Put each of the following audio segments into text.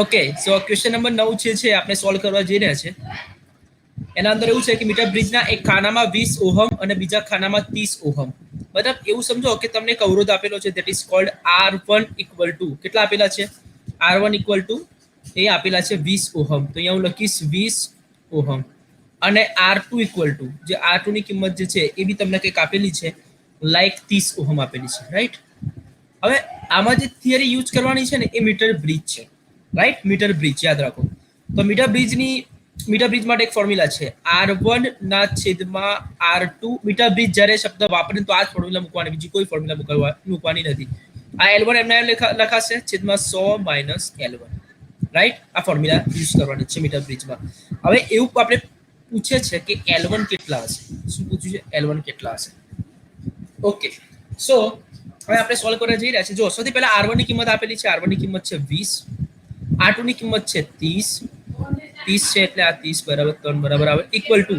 Okay, સો question number 9 છે આપણે solve કરવા જઈ રહ્યા છે. એના અંદર એવું છે કે મીટર બ્રિજના એક ખાનામાં 20 ઓહમ અને બીજા ખાનામાં 30 ઓહમ. મતલબ એવું સમજો કે તમને એક અવરોધ આપેલો છે, that is called R1 equal to કેટલા આપેલા છે? R1 ઇક્વલ ટુ એ આપેલા છે 20 ઓહમ. તો અહીંયા હું લખીશ 20 ઓહમ. અને R2 ઇક્વલ ટુ જે R2 ની કિંમત જે છે એ બી તમને કંઈક આપેલી છે, લાઈક 30 ઓહમ આપેલી છે, રાઈટ? હવે આમાં જે થિયરી યુઝ કરવાની છે ને એ મીટર બ્રિજ છે, રાઈટ? મીટર બ્રિજ યાદ રાખો. તો મીટર બ્રિજ માટે એક ફોર્મ્યુલા છે, R1 ના છેદમાં R2. મીટર બ્રિજ જ્યારે શબ્દ વાપરે તો આ જ ફોર્મ્યુલા મૂકવાની, બીજી કોઈ ફોર્મ્યુલા મૂકવાની નથી. આ L1 એમના એમ લખાશે છેદમાં 100 માઇનસ L1, રાઈટ? આ ફોર્મ્યુલા યુઝ કરવાની છે મીટર બ્રિજમાં. હવે એવું આપણે પૂછે છે કે L1 કેટલા હશે? શું પૂછ્યું છે? L1 કેટલા હશે? ઓકે, સો હવે આપણે સોલ્વ કરવા જઈ રહ્યા છીએ. જો સૌથી પહેલા R1 ની કિંમત આપેલી છે, R1 ની કિંમત છે 20, R2 ની કિંમત છે 30 છે, એટલે આ 30 બરાબર 3 બરાબર આવે equal to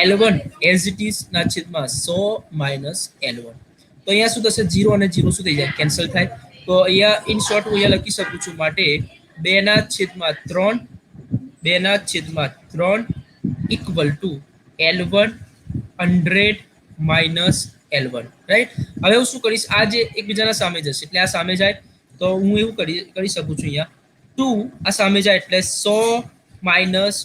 L1 as it is ના છેદમાં 100 માઇનસ L1. તો અહીંયા શું થશે? 0 અને 0 શું થઈ જાય? કેન્સલ થાય. તો અહીંયા ઇન શોર્ટ હું અહીંયા લખી શકું છું, માટે 2 ના છેદમાં 3 equal to L1 100 minus L1, right? હવે હું શું કરીશ, આ જે એકબીજાના સામે જશે એટલે આ સામે જાય, તો હું એવું કરી શકું છું, અહીંયા 2 આ સામે જાય એટલે 100 માઇનસ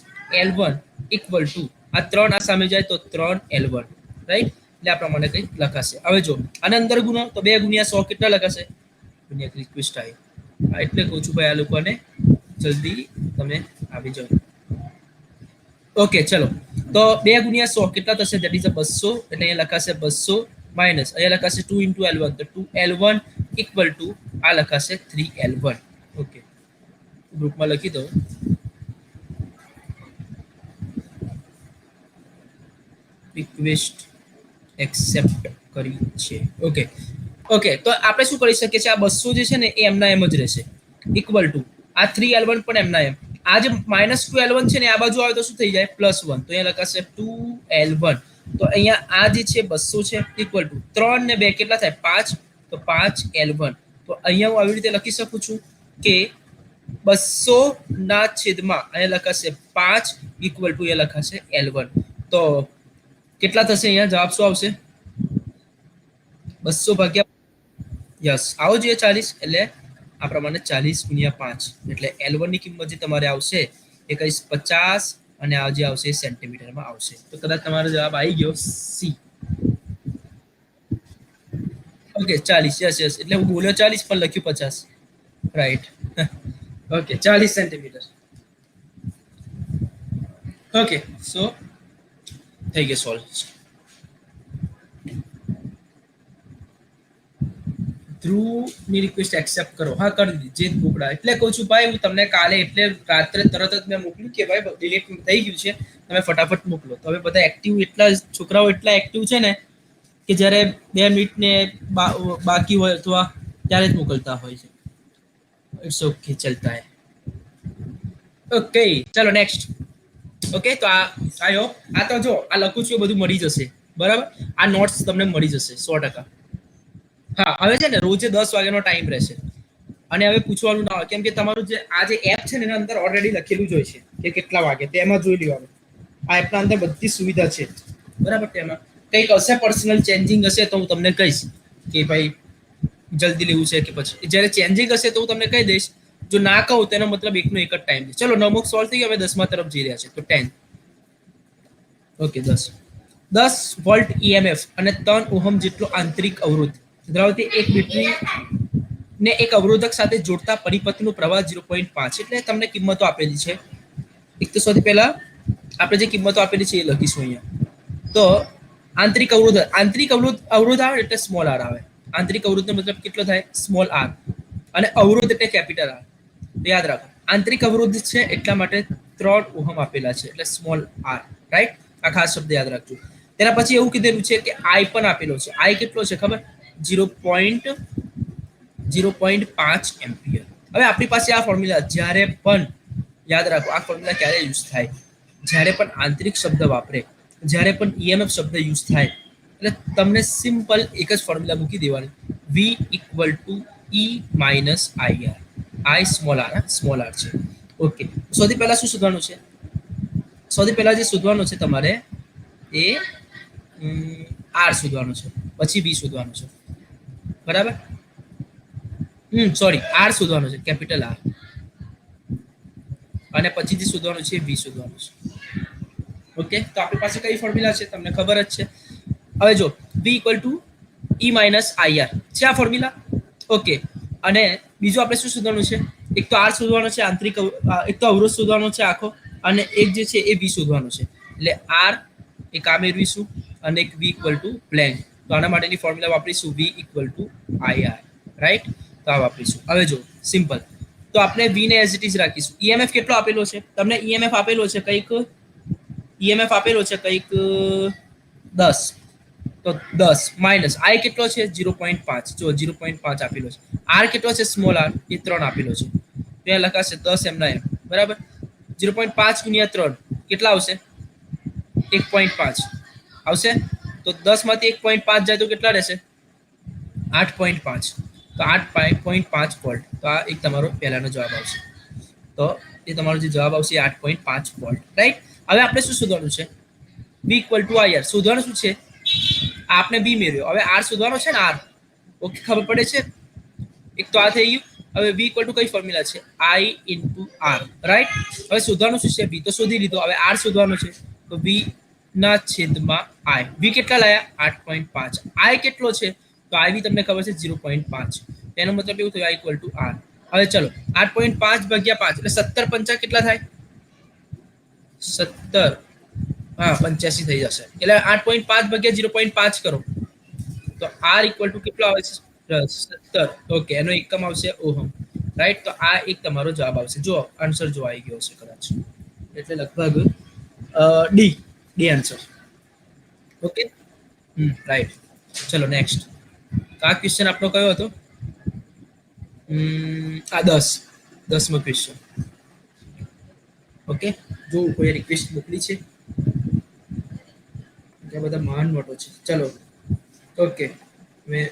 L1 ઇક્વલ ટુ આ 3 આ સામે જાય તો 3 L1, રાઈટ? એટલે આ પ્રમાણે કંઈક લખાશે. હવે જો આને અંદર ગુનો તો 2 ગુણ્યા 100 કેટલા લખાશે? ગુણ્યા રિક્વેસ્ટ આવી. એટલે કહું છું ભાઈ આ લોકોને જલ્દી તમે આવી જાઓ. ઓકે, ચલો. તો 2 ગુણ્યા 100 કેટલા થશે? That is 200. એટલે અહીંયા લખાશે 200 માઇનસ અહીંયા લખાશે 2 ઇન્ટુ L1, તો 2L1 ઇક્વલ ટુ આ લખાશે 3L1. ઓકે, ગ્રુપમાં લખી દો. રિક્વેસ્ટ એક્સેપ્ટ કરી છે. ઓકે ઓકે, તો આપણે શું કરી શકીએ છીએ? આ 200 જે છે ને એ એમના એમ જ રહેશે, ઇક્વલ ટુ આ 3L1 પણ એમના એમ. આ જે -2L1 છે ને આ બાજુ આવે તો શું થઈ જાય? +1. તો અહીંયા લખાશે 2L1. તો અહીંયા આ જે છે 200 છે ઇક્વલ ટુ 3 ને 2 કેટલા થાય? 5. તો 5L1. તો અહીંયા હું આવી રીતે લખી શકું છું કે 200 ના છેદમાં અહીંયા લખાશે 5 ઇક્વલ ટુ અહીંયા લખાશે L1. તો કેટલા થશે? અહીંયા જવાબ શું આવશે? 200 ભાગ્યા યસ આવો જોઈએ 40, એટલે આ પ્રમાણે 40 ગુણ્યા 5 એટલે L1 ની કિંમત જે તમારે આવશે એ કહીશ 50 અને આ જે આવશે સેન્ટીમીટરમાં આવશે. તો કદાચ તમારો જવાબ આવી ગયો સી. ઓકે, 40. યસ યસ, એટલે હું બોલ્યો 40 પણ લખ્યું 50, રાઈટ? Okay, 40 centimetre. ઓકે, સો થઈ ગયો સોલ્વ. ધ્રુવની રિક્વેસ્ટ એક્સેપ્ટ કરો. હા, કરી દીધી. જેત બોકડા. એટલે કહું છું ભાઈ હું તમને કાલે એટલે રાત્રે તરત જ મેં મોકલ્યું કે ભાઈ ડિલીટ થઈ ગયું છે, તમે ફટાફટ મોકલો. તો હવે બધા એક્ટિવ, એટલા છોકરાઓ એટલા એક્ટિવ છે ને કે જ્યારે 2 મિનિટ ને બાકી હોય અથવા ત્યારે જ મોકલતા હોય છે. ઇટ્સ ઓકે, ચલતા હે. ઓકે, ચલો નેક્સ્ટ. ઓકે, તો આ તો જો આ લખું છું એ બધું મળી જશે, બરાબર? આ નોટ્સ તમને મળી જશે 100%. હા, હવે છે ને રોજે 10 વાગ્યાનો ટાઈમ રહેશે. અને હવે પૂછવાનું ના હોય, કેમ કે તમારું જે આ જે એપ છે ને એના અંદર ઓલરેડી લખેલું જ હોય છે કે કેટલા વાગે, તેમાં જોઈ લેવાનું. આ એપના અંદર બધી સુવિધા છે, બરાબર? તેમાં કંઈક હશે પર્સનલ ચેન્જિંગ હશે તો હું તમને કહીશ કે ભાઈ જલ્દી લેવું છે કે પછી જ્યારે ચેન્જિંગ હશે તો હું તમને કહી દઈશ. જો ના કહું તેનો મતલબ એકનો એક જ ટાઈમ છે. ચલો, 9 સોલ્વ થઈ ગયો. હવે 10મા તરફ જઈ રહ્યા છે. તો 10. ઓકે, 10 વોલ્ટ EMF અને 3 ઓહમ જેટલો આંતરિક અવરોધ ધરાવતી એક બેટરી ને એક અવરોધક સાથે જોડતા પરિપથનો પ્રવાહ 0.5. એટલે તમને કિંમતો આપેલી છે. એક તો સૌથી પહેલા આપણે જે કિંમતો આપેલી છે એ લખીશું અહીંયા. તો આંતરિક અવરોધ આવે એટલે સ્મોલ r આવે. આંતરિક અવરોધનો મતલબ કેટલો થાય? Small r. અને અવરોધ એટલે કેપિટલ R. તો યાદ રાખો, આંતરિક અવરોધ છે એટલા માટે 3 ઓહમ આપેલા છે એટલે સ્મોલ r, રાઈટ? આ ખાસ શબ્દ યાદ રાખજો. તેના પછી એવું કીધેલું છે કે I પણ આપેલો છે. I કેટલો છે ખબર? 0.5 એમ્પિયર. હવે આપણી પાસે આ ફોર્મ્યુલા, જ્યારે પણ યાદ રાખો આ ફોર્મ્યુલા ક્યારે યુઝ થાય? જ્યારે પણ આંતરિક શબ્દ વાપરે, જ્યારે પણ EMF શબ્દ યુઝ થાય એટલે તમને સિમ્પલ એક જ ફોર્મ્યુલા મૂકી દેવાની, V = E - IR. I small r છે. ઓકે, સૌથી પહેલા શું શોધવાનું છે? સૌથી પહેલા જે શોધવાનું છે તમારે એ આર શોધવાનું છે, પછી બી શોધવાનું છે, બરાબર? સોરી, આર શોધવાનું છે, કેપિટલ આર, અને પછી જે શોધવાનું છે બી શોધવાનું છે. ઓકે, તો આપણી પાસે કઈ ફોર્મ્યુલા છે તમને ખબર જ છે. હવે જો v ઇક્વલ ટુ ઈ માઇનસ આઈઆર છે આ ફોર્મ્યુલા. ઓકે, અને બીજું આપણે શું શોધવાનું છે? એક તો આર શોધવાનો છે આંતરિક, એક તો અવરોધ શોધવાનો છે આખો, અને એક જે છે એ વી શોધવાનું છે. એટલે આર એક આ મેળવીશું અને એક વી ઇક્વલ ટુ બ્લેન્ક. તો આના માટેની ફોર્મ્યુલા વાપરીશું વી ઇક્વલ ટુ આઈઆર, રાઈટ? તો આ વાપરીશું. હવે જો સિમ્પલ, તો આપણે વી ને એઝ ઇટ ઇઝ રાખીશું. ઈએમએફ કેટલો આપેલો છે તમને? ઈએમએફ આપેલો છે કંઈક, ઈએમએફ આપેલો છે કંઈક 10. તો 10 માઇનસ આઈ કેટલો છે? 0.5. જો 0.5 આપેલો છે. આર કેટલો છે? સ્મોલ આર એ 3 આપેલો છે. ત્યાં લખાશે 10 એમના એમ, બરાબર? 0.5 ગુણ્યા 3 કેટલા આવશે? 1.5 આવશે. તો 10 માંથી 1.5 જાય તો કેટલા રહેશે? 8.5. તો 8.5 વોલ્ટ. તો આ એક તમારો પહેલાનો જવાબ આવશે. તો એ તમારો જે જવાબ આવશે 8.5 વોલ્ટ, રાઈટ? હવે આપણે શું શોધવાનું છે? બી ઇક્વલ ટુ આઈઆર શોધવાનું શું છે? આપણે બી મેળવ્યો, હવે આર શોધવાનો છે ને, આર. ઓકે, ખબર પડે છે? એક તો આ થઈ ગયું. હવે v ઇક્વલ ટુ કઈ ફોર્મ્યુલા છે? i into R, right? હવે શોધવાનું શું છે? v તો શોધી લીધો, હવે આર શોધવાનો છે. તો v ના છેદમાં i. v કેટલા લાયા? 8.5. i કેટલો છે? તો i બી તમને ખબર છે 0.5. એનો મતલબ એવું થયું i ઇક્વલ ટુ આર. હવે ચલો 8.5 ભાગ્યા 5 એટલે 17 પંચા કેટલા થાય? 17, હા 85 થઈ જશે. એટલે 8.5 ભાગ્યા 0.5 કરો તો આર ઇક્વલ ટુ કેટલો આવે છે? 17. ઓકે, એનો એકમ આવશે ઓહમ, રાઈટ? તો આ એક તમારો જવાબ આવશે. જો આન્સર જો આવી ગયો છે કદાચ, એટલે લગભગ D D answer. Okay, right. ચલો નેક્સ્ટ. આ ક્વેશ્ચન આપણો કયો હતો? આ 10મો ક્વેશ્ચન. ઓકે, જો કોઈ રિક્વેસ્ટ મોકલી છે? આ બધા મહાન નોટો છે. ચલો, ઓકે, મેં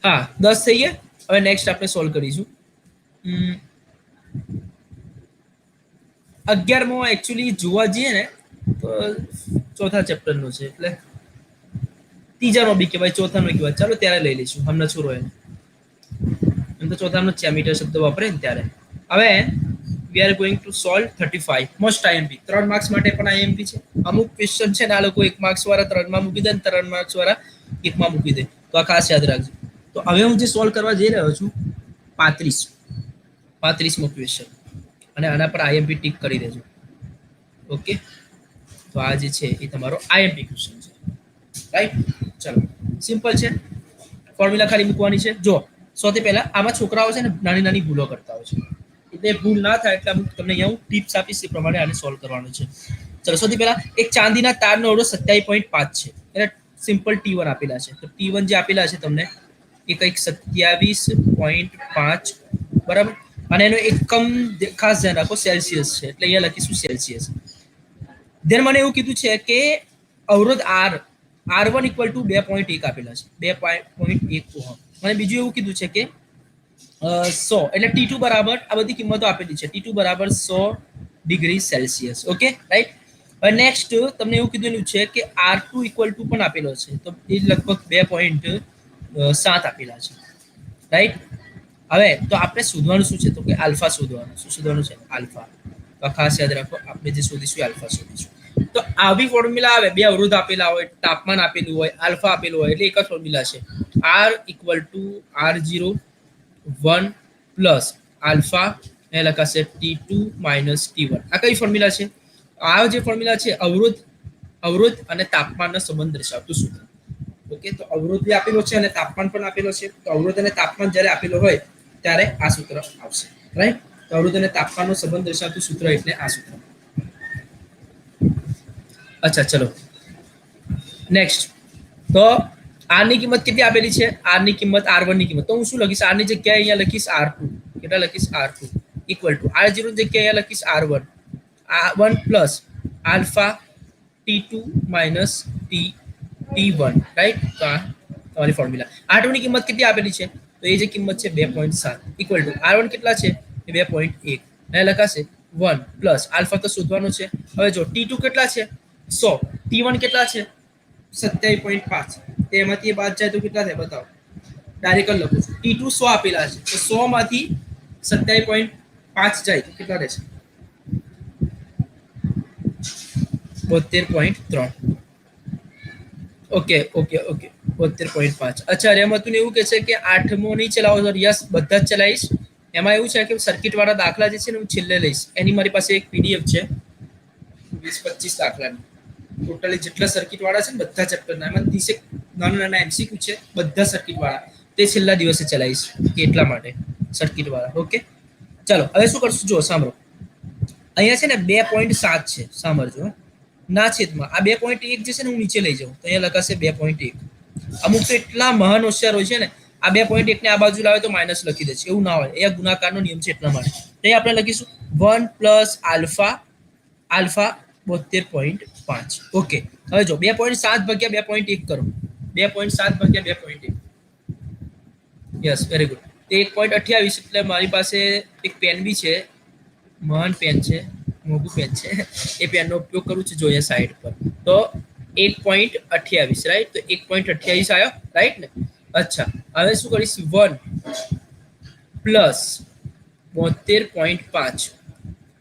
હા 10 થઈ ગયા. હવે નેક્સ્ટ આપણે સોલ્વ કરીશું. 11મો એકચ્યુઅલી જોવા જઈએ ને તો ચોથા ચેપ્ટરનો છે, એટલે ત્રીજાનો બી કહેવાય, ચોથાનો કહેવાય. ચાલો ત્યારે લઈ લઈશું, હમણાં છોરો એને. એમ તો ચોથાનો ચેમીટર શબ્દ વાપરે ને ત્યારે. હવે we are going to solve 35 most IMP. 3 marks માટે પણ IMP છે. અમુક ક્વેશ્ચન છે ને આ લોકો 1 માર્ક્સ વાળા 3 માં મૂકી દે ને 3 માર્ક્સ વાળા 1 માં મૂકી દે. તો આ ખાસ યાદ રાખજો. તો હવે હું જે સોલ્વ કરવા જઈ રહ્યો છું 35મો ક્વેશ્ચન, અને આના પર IMP ટીક કરી દેજો. ઓકે, તો આ જે છે એ તમારો IMP ક્વેશ્ચન છે, રાઈટ? ચલો, સિમ્પલ છે. ફોર્મ્યુલા ખાલી મૂકવાની છે. જો સૌથી પહેલા આમાં છોકરાઓ છે ને નાની નાની ભૂલો કરતા હોય છે, એટલે ભૂલ ના થાય એટલે તમને અહીંયા હું ટિપ્સ આપીશ, એ પ્રમાણે આને સોલ્વ કરવાનું છે. ચલો, સૌથી પહેલા એક ચાંદીના તારનો અવરોધ 27.5 છે, એટલે સિમ્પલ T1 આપેલા છે. તો T1 જે આપેલા છે તમને એ કંઈક 27.5, બરાબર? અને એનો એકમ ખાસ ધ્યાન રાખો સેલ્સિયસ છે, એટલે અહીંયા લખીશું સેલ્સિયસ. ધેન મને એવું કીધું છે કે અવરોધ R1 ઇક્વલ ટુ 2.1 આપેલા છે, 2.1 ઓહમ. અને બીજું એવું કીધું છે કે 100 એટલે T2 બરાબર આ બધી કિંમતો આપેલી છે. T2 બરાબર 100 ડિગ્રી સેલ્સિયસ. Okay, right? હવે નેક્સ્ટ તમને એવું કીધું છે કે R2 ઇક્વલ ટુ પણ આપેલો છે, તો એ લગભગ 2.7 આપેલા છે, રાઈટ? હવે તો આપણે શોધવાનું શું છે? તો કે આલ્ફા શોધવાનું. શું શોધવાનું છે? આલ્ફા. તો ખાસ યાદ રાખો, આપણે જે શોધીશું આલ્ફા શોધીશું. તો આવી ફોર્મ્યુલા આવે, બે અવરોધ આપેલા હોય, તાપમાન આપેલું હોય, આલ્ફા આપેલું હોય, એટલે એક જ ફોર્મ્યુલા છે. R equal to R0 1 plus alpha એ લખાશે T2 માઇનસ T1. આ કઈ ફોર્મ્યુલા છે? આ જે ફોર્મ્યુલા છે અવરોધ અને તાપમાનનો સંબંધ દર્શાવતું સૂત્ર. ઓકે, તો અવરોધ બી આપેલો છે અને તાપમાન પણ આપેલો છે. તો અવરોધ અને તાપમાન જ્યારે આપેલો હોય ત્યારે આ સૂત્ર આવશે, રાઈટ? તો અવરોધ અને તાપમાનનો સંબંધ દર્શાવતું સૂત્ર એટલે આ સૂત્ર. અચ્છા, ચલો નેક્સ્ટ. તો આર ની કિંમત કેટલી આપેલી છે? આર ની કિંમત R1 ની કિંમત, તો હું શું લખીશ? આર ની જગ્યાએ અહીંયા લખીશ R2. કેટલા લખીશ? R2 ઇક્વલ ટુ R0 ની જગ્યાએ અહીંયા લખીશ R1 plus alpha T2 minus T1, right? તો આ તમારી ફોર્મ્યુલા. R2 ની કિંમત કેટલી આપેલી છે? તો એ જે કિંમત છે 2.7 ઇક્વલ ટુ R1 કેટલા છે? એ એ 2.1 અને લખાશે 1 પ્લસ આલ્ફા તો શોધવાનો છે. હવે જો T2 કેટલા છે 100, T1 કેટલા છે 27.5, તો એમાંથી એ બાદ જાય તો કેટલા થાય બતાવો. ડાયરેક્ટ લખું છું. T2 100 આપેલા છે તો 100 માંથી 27.5 જાય તો કેટલા રહેશે 72.3. Okay okay okay 72.5. અચ્છા રેમતુને એવું કે છે કે 8મો નહીં ચલાવો સર. યસ બધા જ ચલાવીશ. એમાં એવું છે કે સર્કિટ વાળા દાખલા જે છે ને હું છેલ્લે લઈશ. એની મારી પાસે એક પીડીએફ છે 20-25 દાખલાની. ટોટલી જેટલા સર્કિટ વાળા છે ને બધા ચેપ્ટરના, એમાં 30 નાના નાના એમસીક્યુ છે બધા સર્કિટ વાળા, તે છેલ્લા દિવસે ચલાવીશ એટલા માટે સર્કિટ વાળા. ઓકે ચાલો હવે શું કરશું જો સાંભળો. અહીંયા છે ને 2.7 છે સાંભળજો ના છેદમાં આ 2.1 જે છે ને હું નીચે લઈ જાઉં તો અહીંયા લખાશે 2.1. અમુક તો એટલા મહાન હોશિયાર હોય છે ને આ 2.1 ને આ બાજુ લાવે તો માઇનસ લખી દે છે, એવું ના હોય. અહીંયા ગુણાકારનો નિયમ છે એટલા માટે. તો અહીંયા આપણે લખીશું 1 પ્લસ આલ્ફા આલ્ફા 72.5. ઓકે હવે જો 2.7 ભાગ્યા 2.1 કરો. 2.7 ભાગ્યા 2.1. Yes very good. તે 1.28 એટલે મારી પાસે એક પેન બી છે, મહાન પેન છે, મોટું પેન છે, એ પેનનો ઉપયોગ કરું છું જોઈએ સાઈડ પર. તો 1.28 રાઈટ, તો 1.28 આવ્યો રાઈટ ને. અચ્છા હવે શું કરીશ 1 પ્લસ 72.5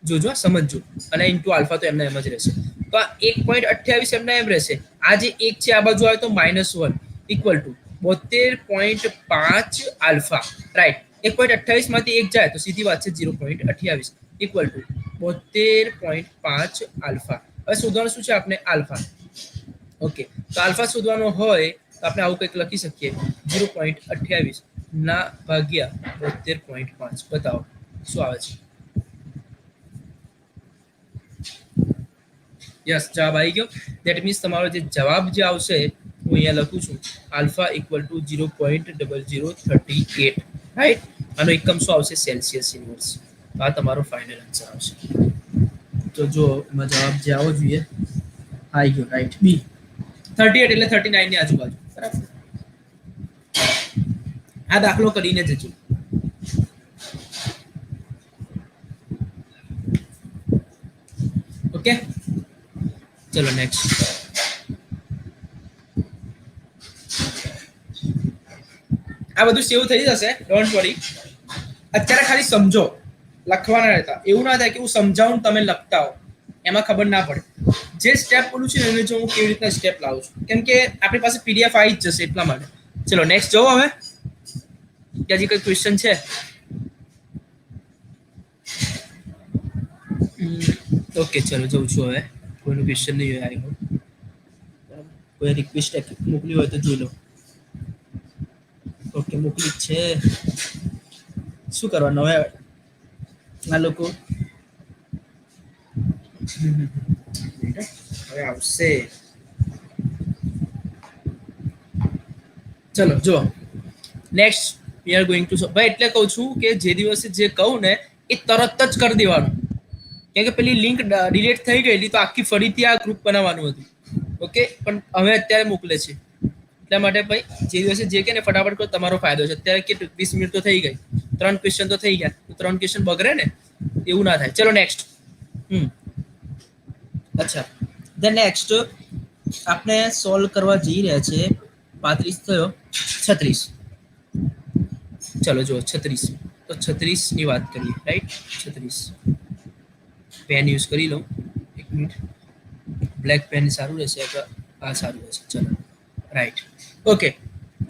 જોજો સમજજો, અને ઇન્ટુ આલ્ફા તો એમને એમ જ રહેશે. તો આ 1.28 એમને એમ રહેશે. આ જે એક છે આ બાજુ આવે તો -1 ઇક્વલ ટુ 72.5 આલ્ફા રાઈટ. 1.28 માંથી એક જાય તો સીધી વાત છે 0.28 ઇક્વલ ટુ 72.5 આલ્ફા. હવે શોધવાનું શું છે આપણે આલ્ફા. ઓકે તો આલ્ફા શોધવાનો હોય તો આપણે આવું કંઈક લખી શકીએ 0.28 ના ભાગ્યા 72.5. બતાવો શું આવે છે. યસ જવાબ આવી ગયો. ધેટ મીન્સ તમારો જે જવાબ જે આવશે હું અહીંયા લખું છું આલ્ફા ઇક્વલ ટુ 0.0038 રાઈટ. આનો એકમ શું આવશે સેલ્સિયસ ઇન્વર્સ. આ તમારો ફાઇનલ આન્સર આવશે. તો જો એમાં જવાબ જે આવવો જોઈએ આવી ગયો રાઈટ બી. 38 એટલે 39 ની આજુબાજુ બરાબર. આ દાખલો કરીને જજો. ઓકે ચલો નેક્સ્ટ. આ બધું સેવ થઈ જશે ડોન્ટ વરી. અત્યારે ખાલી સમજો, લખવાના રહેતા. એવું ના થાય કે હું સમજાવું તમે લખતા હો, એમાં ખબર ના પડે. જે સ્ટેપ બોલું છું એને જો હું કેવી રીતના સ્ટેપ લાવું છું, કેમ કે આપણી પાસે પીડીએફ આવી જ જશે એટલા માટે. ચલો નેક્સ્ટ જોવો. હવે કે હજી કોઈ ક્વેશ્ચન છે? ઓકે ચલો જઉં છું. હવે કોઈનું ક્વેશ્ચન નહીં હોય આવી. કોઈ રિક્વેસ્ટ મોકલી હોય તો જોઈ લો. ઓકે મોકલી છે. શું કરવાનું હવે આ લોકો હવે આવશે. ચલો જો next we are going to. ભાઈ એટલે કહું છું કે જે દિવસે જે કહું ને એ તરત જ કરી દેવાનું, કેમ કે પેલી લિંક ડિલીટ થઈ ગયેલી તો આખી ફરીથી આ ગ્રુપ બનાવવાનું હતું. ઓકે પણ હવે અત્યારે મોકલે છે એટલા માટે ભાઈ જે દિવસે જે કે ને ફટાફટ કરો, તમારો ફાયદો છે. અત્યારે કે 20 મિનિટ તો થઈ ગઈ, 3 ક્વેશ્ચન તો થઈ ગયા, તો 3 ક્વેશ્ચન બગડે ને, એવું ના થાય. ચલો નેક્સ્ટ. અચ્છા ધ નેક્સ્ટ આપણે સોલ્વ કરવા જઈ રહ્યા છે. 35 થયો 36. ચલો જો 36, તો 36 ની વાત કરીએ રાઈટ. 36 પેન યુઝ કરી લઉં એક મિનિટ. બ્લેક પેન સારું રહેશે અથવા આ સારું રહેશે. ચલો રાઈટ ઓકે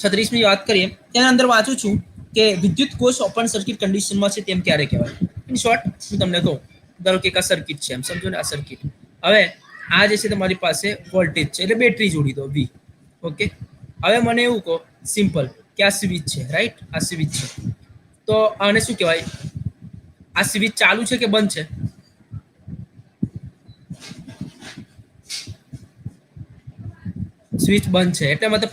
36 ની વાત કરીએ. તેના અંદર વાંચું છું કે વિદ્યુત કોષ ઓપન સર્કિટ કન્ડિશનમાં છે તેમ ક્યારે કહેવાય. ઇન શોર્ટ હું તમને કહું, ધારો કે એક આ સર્કિટ છે એમ સમજો ને, આ સર્કિટ. હવે આ જે છે તમારી પાસે વોલ્ટેજ છે એટલે બેટરી જોડી દો વી. ઓકે હવે મને એવું કહો સિમ્પલ કે આ સ્વિચ છે રાઈટ, આ સ્વિચ છે. તો આને શું કહેવાય? આ સ્વિચ ચાલુ છે કે બંધ છે? સ્વિચ બંધ છે એટલે મતલબ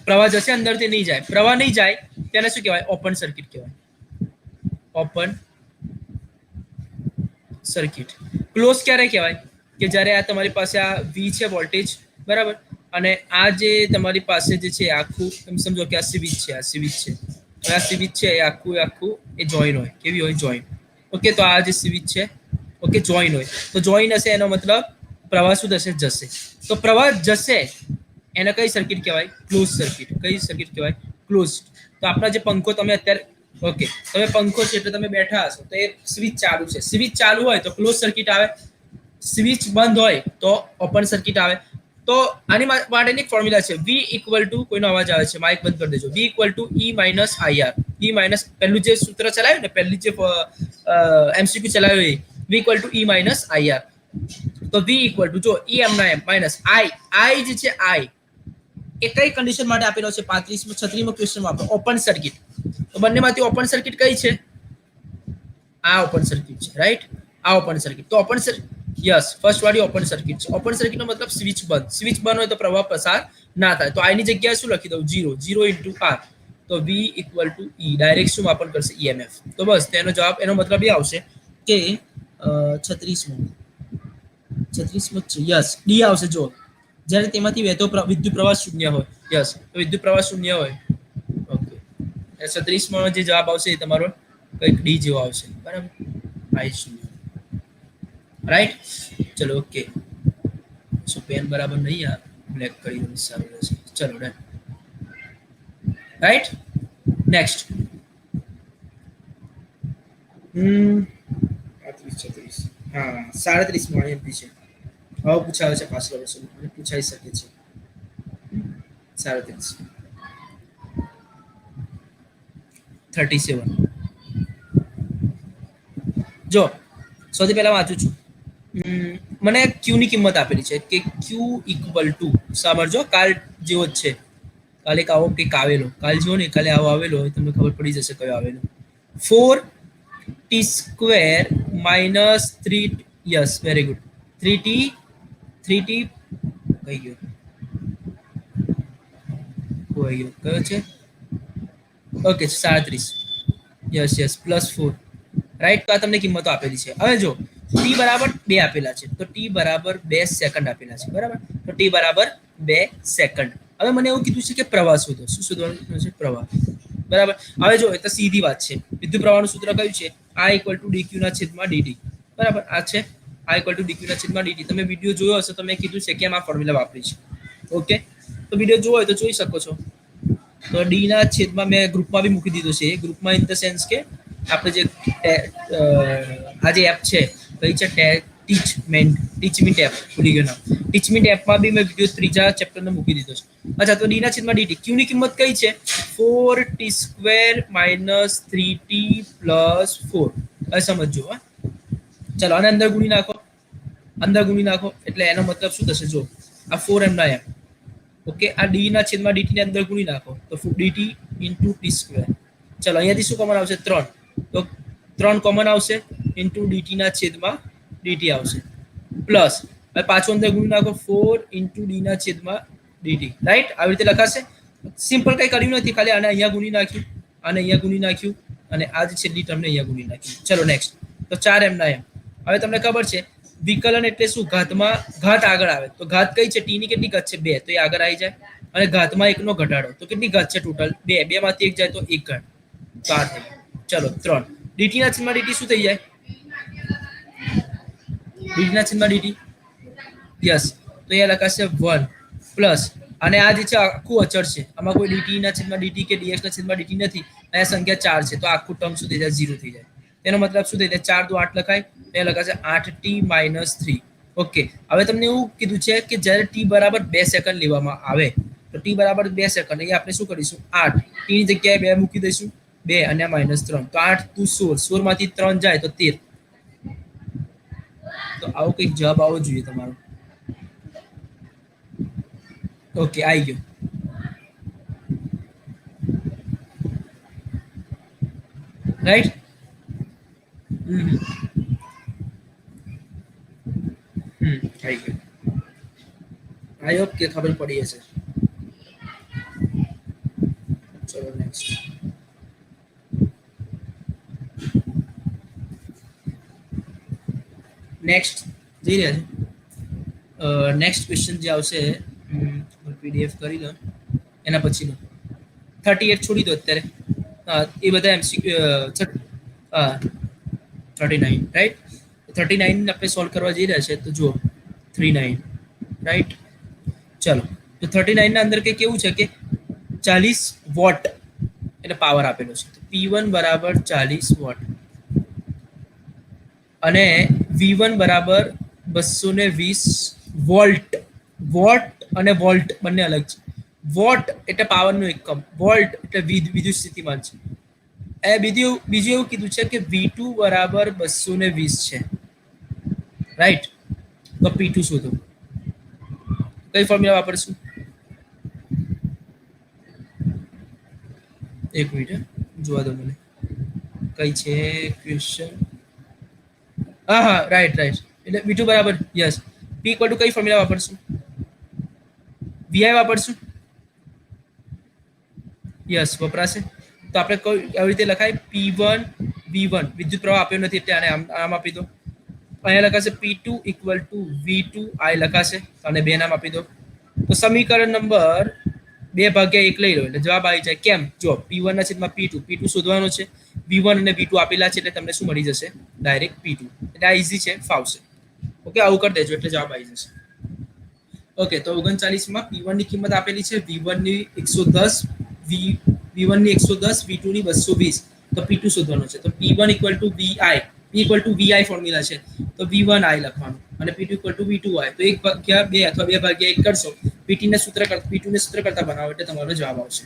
પ્રવાહ જશે અંદરથી નહીં જાય. પ્રવાહ નહીં જાય તેને શું કહેવાય? ઓપન સર્કિટ કહેવાય. Open circuit. ક્લોઝ ક્યારે કહેવાય? કે જ્યારે આ તમારી પાસે આ વી છે વોલ્ટેજ બરાબર, અને આ જે તમારી પાસે જે છે આખું એમ સમજો કે આ સ્વિચ છે, આ સ્વિચ છે. હવે આ સ્વિચ છે એ આખું એ જોઈન હોય. કેવી હોય? જોઈન. ઓકે, તો આ જે સ્વિચ છે, ઓકે, જોઈન હોય તો જોઈન હશે એનો મતલબ પ્રવાહ શું થશે? જશે. તો પ્રવાહ જશે એને કઈ સર્કિટ કહેવાય? Close circuit. કઈ સર્કિટ કહેવાય? ક્લોઝ. તો આપણા જે પંખો તમે અત્યારે, ઓકે, તમે પંખો છે એટલે તમે બેઠા હશો તો એ સ્વિચ ચાલુ છે. સ્વિચ ચાલુ હોય તો ક્લોઝ સર્કિટ આવે, સ્વિચ બંધ હોય તો ઓપન સર્કિટ આવે. તો આની માટેની એક ફોર્મ્યુલા છે, V ઇક્વલ ટુ, કોઈનો અવાજ આવે છે, માઇક બંધ કરી દેજો. V equal two E minus IR. E minus, પહેલું જે સૂત્ર ચલાવ્યું ને, પહેલી જે MCQ ચલાવ્યું એ V equal two E minus IR. તો V ઇક્વલ ટુ, જો E એમના એમ માઇનસ I જે છે I એ કઈ કન્ડિશન માટે આપેલો છે? 35 36 ક્વેશ્ચનમાં આપણે ઓપન સર્કિટ. તો બંનેમાંથી ઓપન સર્કિટ કઈ છે? આ ઓપન સર્કિટ છે, રાઈટ? આ ઓપન સર્કિટ. તો ઓપન સર્કિટ, યસ, ફર્સ્ટ વાળી ઓપન સર્કિટ છે. ઓપન સર્કિટનો મતલબ સ્વિચ બંધ. સ્વિચ બંધ હોય તો પ્રવાહ પસાર ના થાય. તો આની જગ્યાએ શું લખી દઉં? 0 0 ઇન્ટુ R. તો V equal two E, direct શું માપન કરશે? EMF. તો બસ તેનો જવાબ, એનો મતલબ એ આવશે કે 36 યસ, ડી આવશે. જો જ્યારે તેમાંથી વહેતો વિદ્યુત પ્રવાહ શૂન્ય હોય, યસ, તો વિદ્યુત પ્રવાહ શૂન્ય હોય, ઓકે, 36 જે જવાબ આવશે એ તમારો કંઈક ડી જેવો આવશે, બરાબર? આઈ શૂન્ય, રાઈટ? ચલો, ઓકે. સો પેન બરાબર નહીં, યાર, બ્લેક કરી દઉં, સારું રહેશે. ચલો, ડન, રાઈટ? નેક્સ્ટ. 36 હા, 37 એમપી છે. હવે પૂછાવે છે પાછલો વર્ષો, પૂછાઈ શકે છે. 37 37. જો સૌથી પહેલા વાંચું છું. મને ક્યુ ની કિંમત આપેલી છે કે ક્યુ ઇક્વલ ટુ, સાંભળજો, કાલ જેવો જ છે. કાલે એક આવો કંઈક આવેલો, કાલ જેવો ને, કાલે આવો આવેલો હોય, તમને ખબર પડી જશે કયો આવેલો. 4t² minus 3, yes, very good, 3t 3t કઈ ગયો, કોઈ ગયો, કયો છે? Okay, 37, yes yes, +4, right? તો આ તમને કિંમતો આપેલી છે. હવે જો t બરાબર 2 આપેલા છે, તો t બરાબર 2 સેકન્ડ આપેલા છે, બરાબર? તો t બરાબર 2 સેકન્ડ. હવે મને એવું કીધું છે કે પ્રવાહ શોધો. શું શોધવાનું છે? પ્રવાહ, બરાબર? હવે જો, એ તો સીધી વાત છે. વિદ્યુત પ્રવાહનું સૂત્ર કયું છે? I ઇક્વલ ટુ dq ના છેદમાં dt, બરાબર? આ છે I ઇક્વલ ટુ dq ના છેદમાં dt. તમે વિડીયો જોયો હશે તો મેં કીધું છે કે આ ફોર્મ્યુલા વાપરી છે, ઓકે? તો વિડીયો જોવો હોય તો જોઈ શકો છો. તો ડી ના છેદમાં મેં ગ્રુપમાં બી મૂકી દીધો છે. ગ્રુપમાં ઇન ધ સેન્સ કે આપણે જે આ જે એપ છે, કઈ છે? ટીચમેન્ટ એપ, ભૂલી ગયો નામ. ટીચમેન્ટ એપમાં બી મેં વિડીયો ત્રીજા ચેપ્ટરને મૂકી દીધો છે. અચ્છા, તો ડી ના છેદમાં ડીટી, ક્યુ ની કિંમત કઈ છે? 4t² minus 3t plus 4. હવે સમજો, હા, ચલો, આને અંદર ગુણી નાખો, અંદર ગુણી નાખો, એટલે એનો મતલબ શું થશે? જો આ 4 એમના એમ, ઓકે, આ ડી ના છેદમાં ડીટી ને અંદર ગુણી નાખો તો ડીટી ઇન્ટુ t². ચલો, અહીંયાથી શું કોમન આવશે? 3. તો 3 કોમન આવશે, ઇન્ટુ ડીટી ના છેદમાં ડીટી આવશે, પ્લસ, હવે પાછું અંદર ગુણી નાખો, 4 ઇન્ટુ ડી ના છેદમાં ડીટી, રાઈટ? આવી રીતે લખાશે. સિમ્પલ કઈ કર્યું નથી, ખાલી આને અહીંયા ગુણી નાખ્યું, આને અહીંયા ગુણી નાખ્યું, અને આ જે છેલ્લી ટર્મને અહીંયા ગુણી નાખ્યું. ચલો, નેક્સ્ટ. તો 4 એમના એમ. હવે તમને ખબર છે વિકલન એટલે શું? ઘાતમાં ઘાત આગળ આવે. તો ઘાત કઈ છે? ટી ની કેટલી ઘાત છે? 2, તો એ આગળ આવી જાય. અને ઘાતમાં 1 નો ઘટાડો, તો કેટલી ઘાત છે ટોટલ? 2. 2 માંથી 1 જાય તો 1 ઘાત, તો આ થઈ ગયું. ચલો, 3. ડીટી ના છેદમાં ડીટી શું થઈ જાય? ડીટી ના છેદમાં ડીટી, યસ, તો એ લખાશે 1 પ્લસ, અને આ જે છે આખું અચળ છે, આમાં કોઈ ડીટી ના છેદમાં ડીટી કે ડીએક્સ ના છેદમાં ડીટી નથી. અહીંયા સંખ્યા 4 છે, તો આખું ટર્મ શું થઈ જાય? 0 થઈ જાય. એનો મતલબ શું થઈ જાય? 4 તો 8 લખાય, એ લખાશે 8t માઇનસ 3. ઓકે, હવે તમને એવું કીધું છે કે જ્યારે t બરાબર 2 સેકન્ડ લેવામાં આવે, તો t બરાબર 2 સેકન્ડ, અહીંયા આપણે શું કરીશું? 8, t ની જગ્યાએ 2 મૂકી દઈશું, 2 અને -3, તો 8 × 2 = 16, 16 માંથી 3 જાય તો 13. તો આવો કંઈક જવાબ આવવો જોઈએ તમારો. ઓકે, આવી ગયો, રાઈટ? આવી ગયો. આઈ હોપ કે ખબર પડી હશે. ચલો, નેક્સ્ટ. નેક્સ્ટ જઈ રહ્યા છે. નેક્સ્ટ ક્વેશ્ચન જે આવશે, પીડીએફ કરી લો, એના પછીનો 38 છોડી દો અત્યારે. હા, એ બધા એમસીક્યુ, હા, 39, રાઈટ. 39 આપણે સોલ્વ કરવા જઈ રહ્યા છે તો જુઓ 39, રાઈટ. ચલો, તો 39 ના અંદર કે કેવું છે કે 40 વોટ એટલે પાવર આપેલો છે. તો P1 બરાબર 40 વોટ અને V1 બરાબર 220 વોલ્ટ. વોટ અને વોલ્ટ બંને અલગ છે. વોટ એટલે પાવરનું એકમ, વોલ્ટ એટલે વિદ્યુત સ્થિતિમાન છે. એ બીજું એવું કીધું છે કે V2 બરાબર 220 છે, રાઈટ. તો P2 શોધો. કઈ ફોર્મ્યુલા વાપરશું? એક મિનિટ જોવા દો મને, કઈ છે ક્વેશ્ચન. હા, રાઈટ રાઈટ. એટલે V2 બરાબર યસ, P ઇક્વલ ટુ કઈ ફોર્મ્યુલા વાપરશું? Vi વાપરશું. યસ વપરાશે. તો આપણે કોઈ આવી રીતે લખાય P1 V1, વિદ્યુત પ્રવાહ આપ્યો નથી એટલે આને આમ આપી દો. અહીંયા લખાશે P2 ઇક્વલ ટુ V2 આ લખાશે અને બે નામ આપી દો. તો સમીકરણ નંબર 2/1 લઈ લો એટલે જવાબ આવી જાય. કેમ? જો P1 ના છેદમાં P2 શોધવાનો છે. V1 અને V2 આપેલા છે એટલે તમને શું મળી જશે? Direct P2. એટલે આ ઈઝી છે, ફાવશે. ઓકે, આવું કરી દેજો એટલે જવાબ આવી જશે. ઓકે, તો 39 માં P1 ની કિંમત આપેલી છે, V1 ની 110, V1 ની 110, V2 ની 220. તો P2 શોધવાનો છે. તો P1 equal to VI, P equal to VI formula છે. તો V1I લખવાનું અને P2 ઇક્વલ ટુ V2I. તો 1/2 અથવા 2/1 કરશો, P2 ને સૂત્ર કરતા બનાવો એટલે તમારો જવાબ આવશે.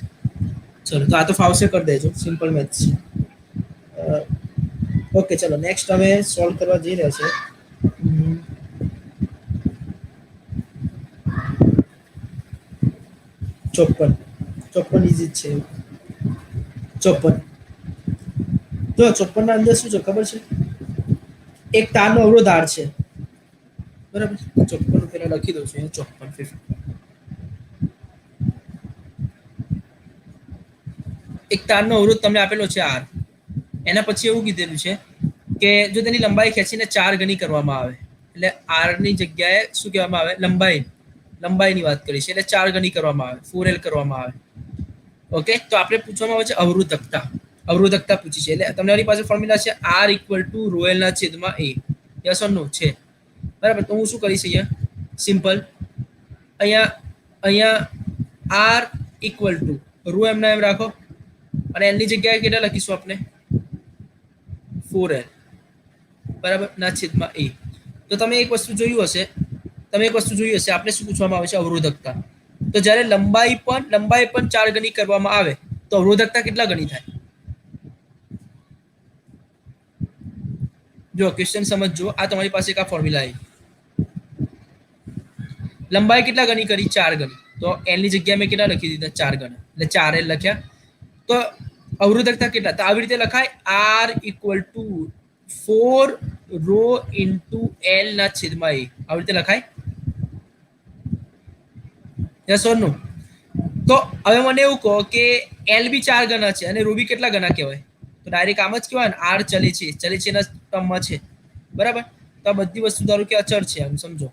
ચલો, તો આ તો ફાવશે કરી દેજો, સિમ્પલ મેથ્સ છે. ઓકે, ચલો નેક્સ્ટ અમે સોલ્વ કરવા જઈ રહ્યા છે. 54 ઇઝી છે. 54 જો 54 ના અંદર શું છે ખબર છે? એક તારનો અવરોધ R છે, બરાબર. 54 પેલા લખી દઉં છું, 54 એક તારનો અવરોધ તમને આપેલો છે R. એના પછી એવું કીધેલું છે કે જો તેની લંબાઈ ખેંચીને 4 ગણી કરવામાં આવે એટલે R ની જગ્યાએ શું કહેવામાં આવે? લંબાઈની વાત કરી છે એટલે 4 ગણી કરવામાં આવે, 4L કરવામાં આવે. ઓકે, તો આપણે પૂછવામાં આવે છે અવરોધકતા પૂછી છે એટલે તમારી પાસે ફોર્મ્યુલા છે R ઇક્વલ ટુ ρl ના છેદમાં A. યસ ઓર નો છે? બરાબર. તો હું શું કરીશ અહીંયા? સિમ્પલ, અહીંયા R ઇક્વલ ટુ ρ એમના એમ રાખો અને એલ ની જગ્યાએ કેટલા લખીશું આપણે? 4L બરાબર ના છેદમાં A. તો તમે એક વસ્તુ જોયું હશે, આપણે શું પૂછવામાં આવે છે? અવરોધકતા. તો જ્યારે લંબાઈ પણ 4 ગણી કરવામાં આવે તો અવરોધકતા કેટલા ગણી થાય? જો ક્વેશ્ચન સમજજો, આ તમારી પાસે એક આ ફોર્મ્યુલા આવી. લંબાઈ કેટલા ગણી કરી? 4 ગણી. તો એલ ની જગ્યાએ મેં કેટલા લખી દીધા? 4 ગણા એટલે 4L લખ્યા. તો અવરોધકતા કેટલા? તો આવી રીતે લખાય R equal to 4 ρ into L ના છેદમાં A. આવી રીતે લખાય. Yes or no? તો હવે મને એવું કહો કે L બી 4 ગણા છે અને ρ બી કેટલા ગણા કહેવાય? તો ડાયરેક્ટ આમ જ કહેવાય ને, R ચલે છે એના ટર્મમાં છે, બરાબર. તો આ બધી વસ્તુ ધારો કે અચળ છે, આમ સમજો.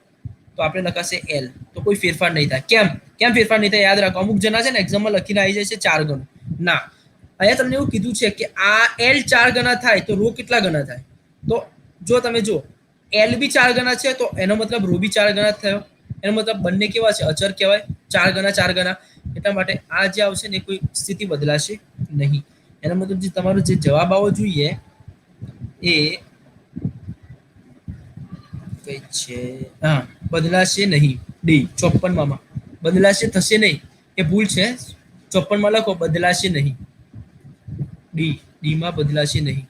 તો આપણે લખાશે L. તો કોઈ ફેરફાર નહીં થાય. કેમ ફેરફાર નહીં થાય? યાદ રાખો, અમુક જણા છે ને એક્ઝામમાં લખીને આવી જાય છે 4 ગણું. ના, અહીંયા તમને એવું કીધું છે કે આ L 4 ગણા થાય તો ρ કેટલા ગણા થાય? તો જો તમે જો L બી 4 ગણા છે તો એનો મતલબ ρ બી 4 ગણા થયો. એનો મતલબ બંને કેવા છે? અચર કહેવાય. 4 ગણા. એટલા માટે આ જે આવશે ને કોઈ સ્થિતિ બદલાશે નહીં. એનો મતલબ જે તમારો જે જવાબ આવવો જોઈએ એ કઈ છે? હા, બદલાશે નહીં. ડી 54 માં બદલાશે, થશે નહીં, એ ભૂલ છે. 54 માં લખો બદલાશે નહીં. ડી માં બદલાશે નહીં.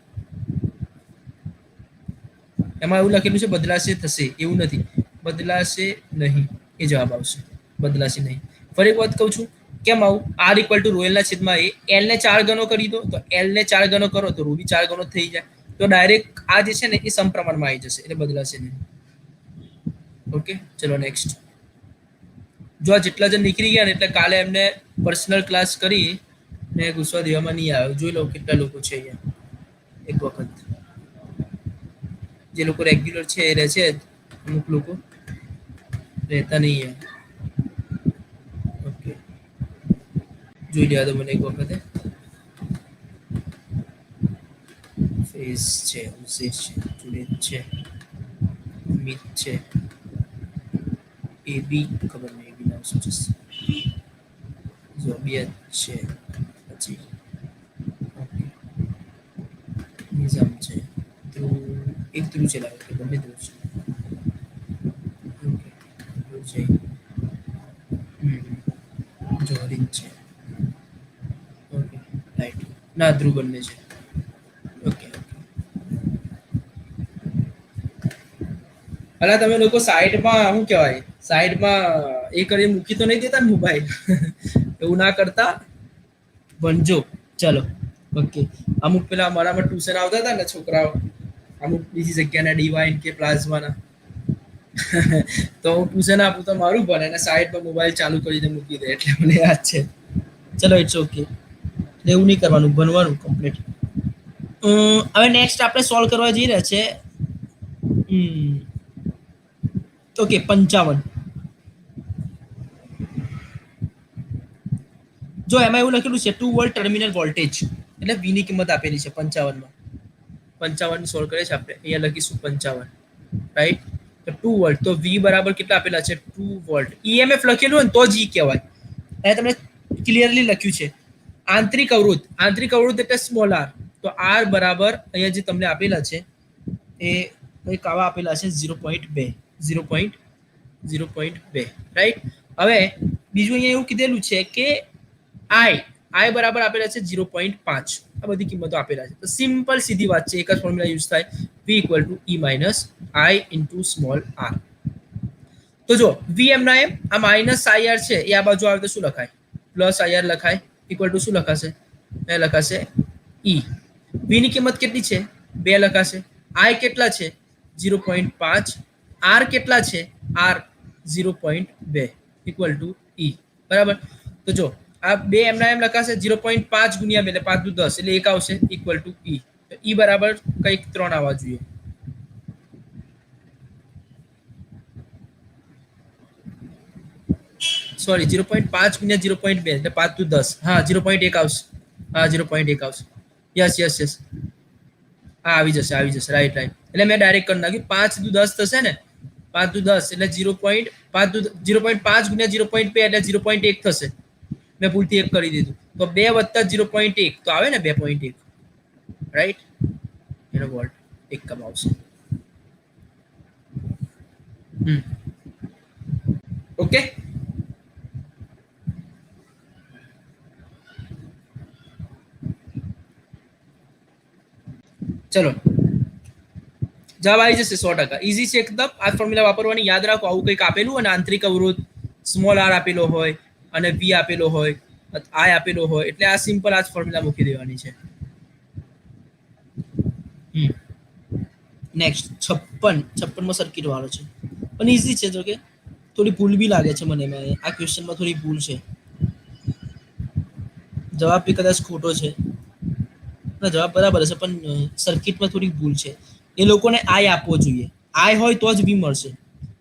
એમાં એવું લખેલું છે બદલાશે થશે, એવું નથી. બદલાશે નહીં એ જવાબ આવશે. બદલાશે નહીં. ફરી એક વાત કહું છું, કેમ આવું? R ઇક્વલ ટુ ρl ના છેદમાં A. L ને 4 ગણો કરી દો તો L ને 4 ગણો કરો તો ρ બી 4 ગણો થઈ જાય. તો ડાયરેક્ટ આ જે છે ને એ સમપ્રમાણમાં આવી જશે એટલે બદલાશે નહીં. ઓકે, ચલો નેક્સ્ટ. જો આ જેટલા જણ નીકળી ગયા ને એટલે કાલે એમને પર્સનલ ક્લાસ કરી ને ગુસ્સો દેવામાં નહીં આવે. જોઈ લો કેટલા લોકો છે અહીંયા. એક વખત જે લોકો રેગ્યુલર છે એ રહે છે, અમુક લોકો રહેતા નહીં. ઓકે, જોઈ લેવા દો મને એક વખતે. ફેઝ છે, ઉઝેશ છે, જુનેદ છે, અમિત છે, એબી ખબર નહીં એબી નામ શું છે, ઝોબિયત છે, પછી ઓકે નિઝામ છે, ધ્રુવ એક ધ્રુવ છે લાગે કે બંને ધ્રુવ છે, ઓકે ધ્રુવ છે, જોહરીન છે, ઓકે રાઈટ ના ધ્રુવ બંને છે, ઓકે અલા તમે લોકો સાઈડમાં શું કહેવાય સાઈડમાં એ કરી મૂકી તો નહીં દેતા ને મોબાઈલ એવું ના કરતા ભણજો ચલો ઓકે અમુક પેલા અમારામાં ટ્યુશન આવતા હતા ને છોકરાઓ અમુક બીજી જગ્યાના ડિવાઇન કે પ્લાઝમાના તો હું ટ્યુશન આપું તો મારું ભણે અને સાઈડમાં મોબાઈલ ચાલુ કરીને મૂકી દે એટલે મને યાદ છે ચલો ઇટ્સ ઓકે એવું નહીં કરવાનું ભણવાનું કમ્પ્લીટ હવે નેક્સ્ટ આપણે સોલ્વ કરવા જઈ રહ્યા છે ઓકે 55 જો એમાં એવું લખેલું છે 2 વોલ્ટ ટર્મિનલ વોલ્ટેજ એટલે V ની કિંમત આપેલી છે 55 માં 55 સોલ્વ કરે છે આપણે અહીંયા લખીશું 55 રાઈટ તો 2 વોલ્ટ તો V બરાબર કેટલા આપેલા છે 2 વોલ્ટ EMF લખેલું હોય ને તો જ E કહેવાય અહીંયા તમને ક્લિયરલી લખ્યું છે આંતરિક અવરોધ એટલે સ્મોલ r તો r બરાબર અહીંયા જે તમને આપેલા છે એ એક આવા આપેલા છે 0.2 રાઈટ હવે બીજું અહીંયા એવું કીધેલું છે કે I બરાબર આપેલા છે 0.5 આ બધી કિંમતો આપેલા છે તો સિમ્પલ સીધી વાત છે એક જ ફોર્મ્યુલા યુઝ થાય V = E - I * small r તો જો V એમના એમ આ માઇનસ IR છે એ આ બાજુ આવે તો શું લખાય પ્લસ IR લખાય ઇક્વલ ટુ શું લખાશે એ લખાશે E V ની કિંમત કેટલી છે 2 લખાશે I કેટલા છે 0.5 R કેટલા છે R 0.2 ઇક્વલ ટુ E બરાબર તો જો આ બે એમના એમ લખાશે 0.5 ગુણ્યા 2 એટલે 5 * 10 એટલે 1 આવશે ઇક્વલ ટુ E તો E બરાબર કંઈક 3 આવવા જોઈએ સોરી 0.5 ગુણ્યા 0.2 એટલે 5 * 10 હા 0.1 આવશે હા 0.1 આવશે યસ હા આવી જશે રાઈટ એટલે મેં ડાયરેક્ટ કરી નાખ્યું 5 * 10 થશે ને 5 * 10 એટલે 0.5 ગુણ્યા 0.2 એટલે 0.1 થશે મેં ભૂલથી 1 કરી દીધું તો 2 + 0.1 તો આવે ને 2.1 રાઈટ એનો વોલ્ટ 1 કમ આવશે ઓકે ચલો જવાબ આવી જશે 100% ઈઝી છે એકદમ આ ફોર્મ્યુલા વાપરવાની યાદ રાખો આવું કંઈક આપેલું અને આંતરિક અવરોધ સ્મોલ r આપેલો હોય અને V આપેલો હોય I આપેલો હોય એટલે આ સિમ્પલ આ જ ફોર્મ્યુલા મૂકી દેવાની છે નેક્સ્ટ 56 માં સર્કિટ વાળો છે પણ ઈઝી છે જો કે થોડી ભૂલ બી લાગે છે મને આ ક્વેશ્ચનમાં થોડી ભૂલ છે જવાબ બી કદાચ ખોટો છે ના જવાબ બરાબર હશે પણ સર્કિટમાં થોડી ભૂલ છે એ લોકોને I આપવો જોઈએ I હોય તો જ V મળશે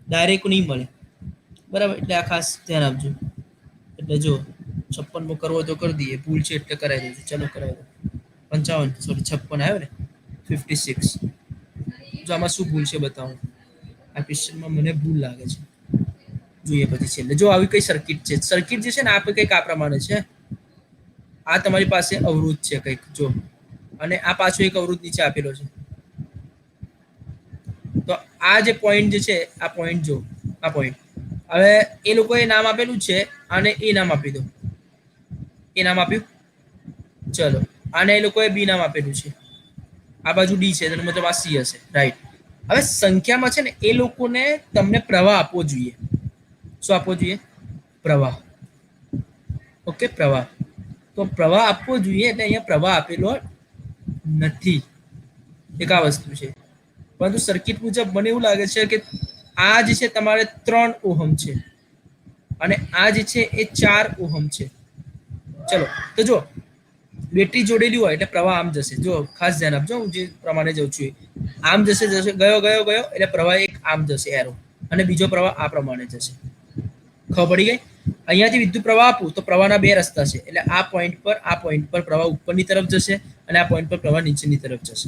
ડાયરેક્ટ નહીં મળે બરાબર એટલે આ ખાસ ધ્યાન આપજો એટલે જો 56 માં કરવો તો કરી દઈએ ભૂલ છે એટલે કરાવી દેજો ચલો કરાવી દો 55 સોરી 56 આવ્યો ને 56 જો આમાં શું ભૂલ છે બતાવો આ ક્વેશ્ચનમાં મને ભૂલ લાગે છે જોઈએ પછી છેલ્લે જો આવી કઈ સર્કિટ જે છે ને આ કંઈક આ પ્રમાણે છે આ તમારી પાસે અવરોધ છે કંઈક જો અને આ પાછો એક અવરોધ નીચે આપેલો છે તો આ જે પોઈન્ટ જે છે આ પોઈન્ટ જો આ પોઈન્ટ હવે એ લોકોએ નામ આપેલું છે અને એ નામ આપી દો એ નામ આપ્યું ચલો આને એ લોકોએ બી નામ આપેલું છે આ બાજુ ડી છે મતલબ આ સી હશે રાઈટ હવે સંખ્યામાં છે ને એ લોકોને તમને પ્રવાહ આપવો જોઈએ શું આપવો જોઈએ પ્રવાહ ઓકે પ્રવાહ તો પ્રવાહ આપવો જોઈએ એટલે અહીંયા પ્રવાહ આપેલો નથી એક આ વસ્તુ છે પરંતુ સર્કિટ મુજબ મને એવું લાગે છે કે આ જે છે તમારે 3 ઓહમ છે અને આ જે છે એ 4 ઓહમ છે ચલો તો જો બેટરી જોડેલી હોય એટલે પ્રવાહ આમ જશે જો ખાસ ધ્યાન આપજો હું જે પ્રમાણે જઉં છું આમ જશે ગયો એટલે પ્રવાહ એક આમ જશે એરો અને બીજો પ્રવાહ આ પ્રમાણે જશે ખબર પડી ગઈ અહીંયાથી વિદ્યુત પ્રવાહ આપું તો પ્રવાહના 2 રસ્તા છે એટલે આ પોઈન્ટ પર પ્રવાહ ઉપરની તરફ જશે અને આ પોઈન્ટ પર પ્રવાહ નીચેની તરફ જશે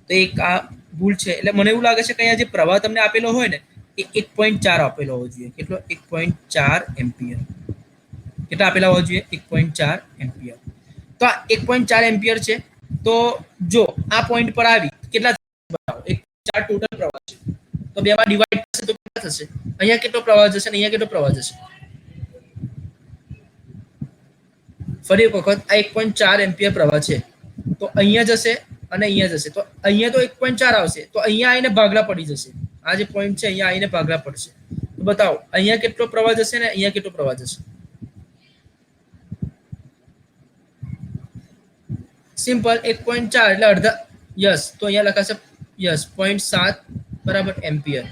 તો એક આ ભૂલ છે. એટલે મને એવું લાગે છે કે અહીંયા જે પ્રવાહ તમને આપેલો હોય ને એ 1.4 આપેલો હોવો જોઈએ. કેટલો? 1.4 એમ્પિયર. કેટલા આપેલા હોવા જોઈએ? 1.4 એમ્પિયર. તો આ 1.4 એમ્પિયર છે. તો જો આ પોઈન્ટ પર આવી કેટલા બતાવો? 1.4 ટોટલ પ્રવાહ છે. તો બે માં ડિવાઈડ થશે તો કેટલા થશે? અહીંયા કેટલો પ્રવાહ જશે અને અહીંયા કેટલો પ્રવાહ જશે? ફરી એક વખત આ 1.4 એમ્પિયર પ્રવાહ છે. તો અહીંયા જશે અને અહીંયા જશે. તો અહીંયા તો 1.4 આવશે. તો અહીંયા આવીને ભાગલા પડી જશે. આ જે પોઈન્ટ છે અહીંયા આવીને ભાગલા પડશે. તો બતાવો અહીંયા કેટલો પ્રવાહ જશે ને અહીંયા કેટલો પ્રવાહ જશે? સિમ્પલ 1.4 એટલે અડધા. યસ, તો અહીંયા લખાશે યસ 0.7 બરાબર એમ્પિયર.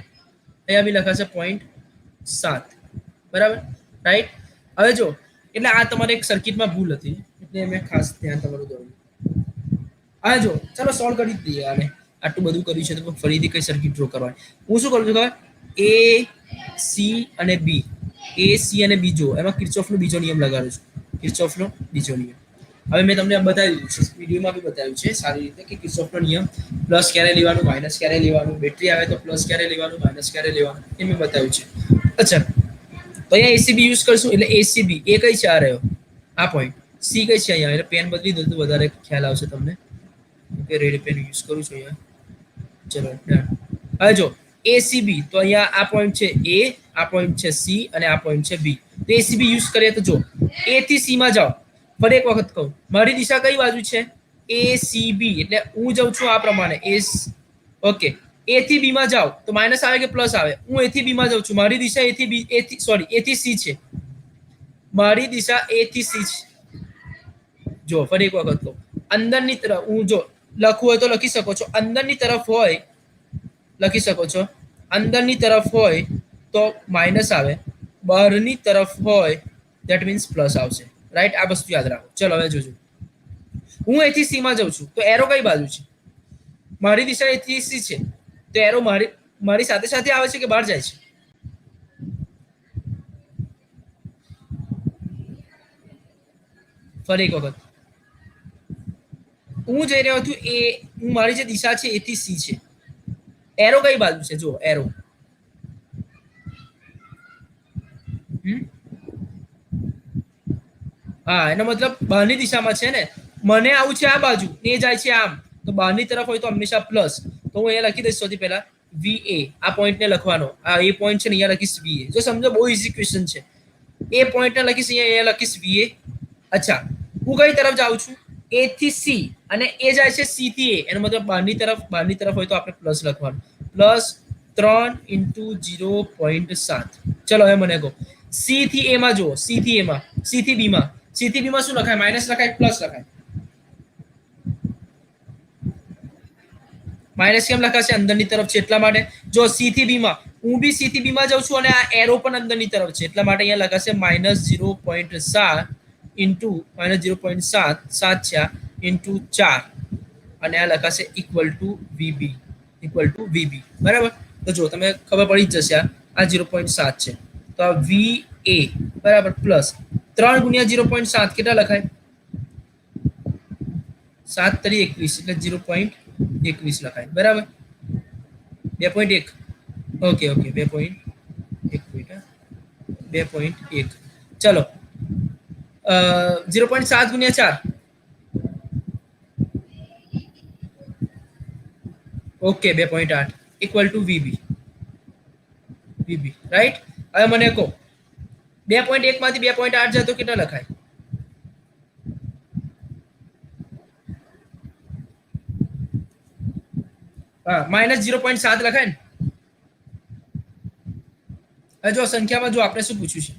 અહીંયા બી લખાશે 0.7 બરાબર, રાઈટ. હવે જો એટલે આ તમારે એક સર્કિટમાં ભૂલ હતી એટલે મેં ખાસ ધ્યાન તમારું દોર્યું. હા જો ચાલો સોલ્વ કરી જ દઈએ. આને આટલું બધું કર્યું છે તો ફરીથી કઈ સર્કિટ ડ્રો કરવાની. હું શું કરું છું ખબર? એ સી અને બી, એ સી અને બી જો એમાં કિર્ચોફનો બીજો નિયમ લગાડું છું. કિર્ચોફનો બીજો નિયમ હવે મેં તમને બતાવી દીધું છે, વિડીયોમાં બી બતાવ્યું છે સારી રીતે કે કિર્ચોફનો નિયમ પ્લસ ક્યારે લેવાનું, માઇનસ ક્યારે લેવાનું, બેટરી આવે તો પ્લસ ક્યારે લેવાનું, માઇનસ ક્યારે લેવાનું, એ મેં બતાવ્યું છે. અચ્છા, તો અહીંયા એસીબી યુઝ કરશું. એટલે એસીબી એ કઈ છે? આ રહ્યો આ પોઈન્ટ. સી કઈ છે અહીંયા? એટલે પેન બદલી દો તો વધારે ખ્યાલ આવશે તમને. ઓકે, રેડ પેન યુઝ કરું છું અહીંયા. ચલો હવે જો એસીબી તો અહીંયા આ પોઈન્ટ છે એ, આ પોઈન્ટ છે સી અને આ પોઈન્ટ છે બી. તો એસીબી યુઝ કરીએ તો જો એ થી સી માં જાઓ. ફરી એક વખત કહું, મારી દિશા કઈ બાજુ છે? A C B. એટલે હું જાઉં છું આ પ્રમાણે ઓકે. એ થી બી માં જાઓ તો માઇનસ આવે કે પ્લસ આવે? હું એ થી બી માં જાઉં છું. મારી દિશા એ થી બી, એ થી સોરી એ થી સી છે. મારી દિશા એ થી સી છે. જો ફરી એક વખત કહું, અંદરની તરફ હું જો લખવું હોય તો લખી શકો છો. અંદરની તરફ હોય લખી શકો છો. અંદરની તરફ હોય તો માઇનસ આવે, બહારની તરફ હોય ધેટ મીન્સ પ્લસ આવશે. રાઈટ, આ વસ્તુ યાદ રાખો. ચલો હવે જોજો, હું એથી સી માં જાઉં છું તો એરો કઈ બાજુ છે? મારી દિશા એથી સી છે તો એરો મારી સાથે સાથે આવે છે કે બહાર જાય છે? ફરી એક વખત, હું જઈ રહ્યો છું એ, હું મારી જે દિશા છે એથી સી છે. એરો કઈ બાજુ છે? જો એરો હા, એનો મતલબ બહારની દિશામાં છે ને. મને આવું છે આ બાજુ, એ જાય છે આમ, તો બહારની તરફ હોય તો હંમેશા પ્લસ. તો હું અહીંયા લખી દઈશ સૌથી પહેલા VA. આ પોઈન્ટને લખવાનો, આ એ પોઈન્ટ છે ને અહીંયા લખીશ VA. જો સમજો બહુ ઈઝી ક્વેશ્ચન છે. એ પોઈન્ટને લખીશ અહીંયા લખીશ VA. અચ્છા, હું કઈ તરફ જાઉં છું? એ થી સી અને એ જાય છે સી થી એ. એનો મતલબ બહારની તરફ હોય તો આપણે પ્લસ લખવાનું. Plus 3 into 0.7. ચલો હવે મને કહો, સી થી એ માં જુઓ, સી થી એ માં, સી થી બી માં. સી થી બી માં શું લખાય? માઇનસ લખાય પ્લસ લખાય? માઇનસ કેમ લખાશે? અંદરની તરફ છે એટલા માટે. જો સી થી બી માં, હું બી સી થી બી માં જાઉં છું અને આ એરો પણ અંદરની તરફ છે એટલા માટે અહીંયા લખાશે -0.7 ઇન્ટુ -0.7 ઇન્ટુ 4 અને આ લખાશે ઇક્વલ ટુ વીબી. બરાબર. તો જો તમે ખબર પડી જ જશે આ 0.7 છે તો આ VA બરાબર પ્લસ 3 ગુણ્યા 0.7 કેટલા લખાય? 7 તરી 21 એટલે 0.21 લખાય. બરાબર, 2.1. Okay 2.1 minute, 2.1. ચલો 0.7 ગુણ્યા 4. Okay 2.8 equal to VB. Right. હવે મને કહો 2.1 માંથી 2.8 જાય તો કેટલા લખાય? હા, -0.7 લખાય ને. હવે જો સંખ્યામાં જો આપણે શું પૂછ્યું છે?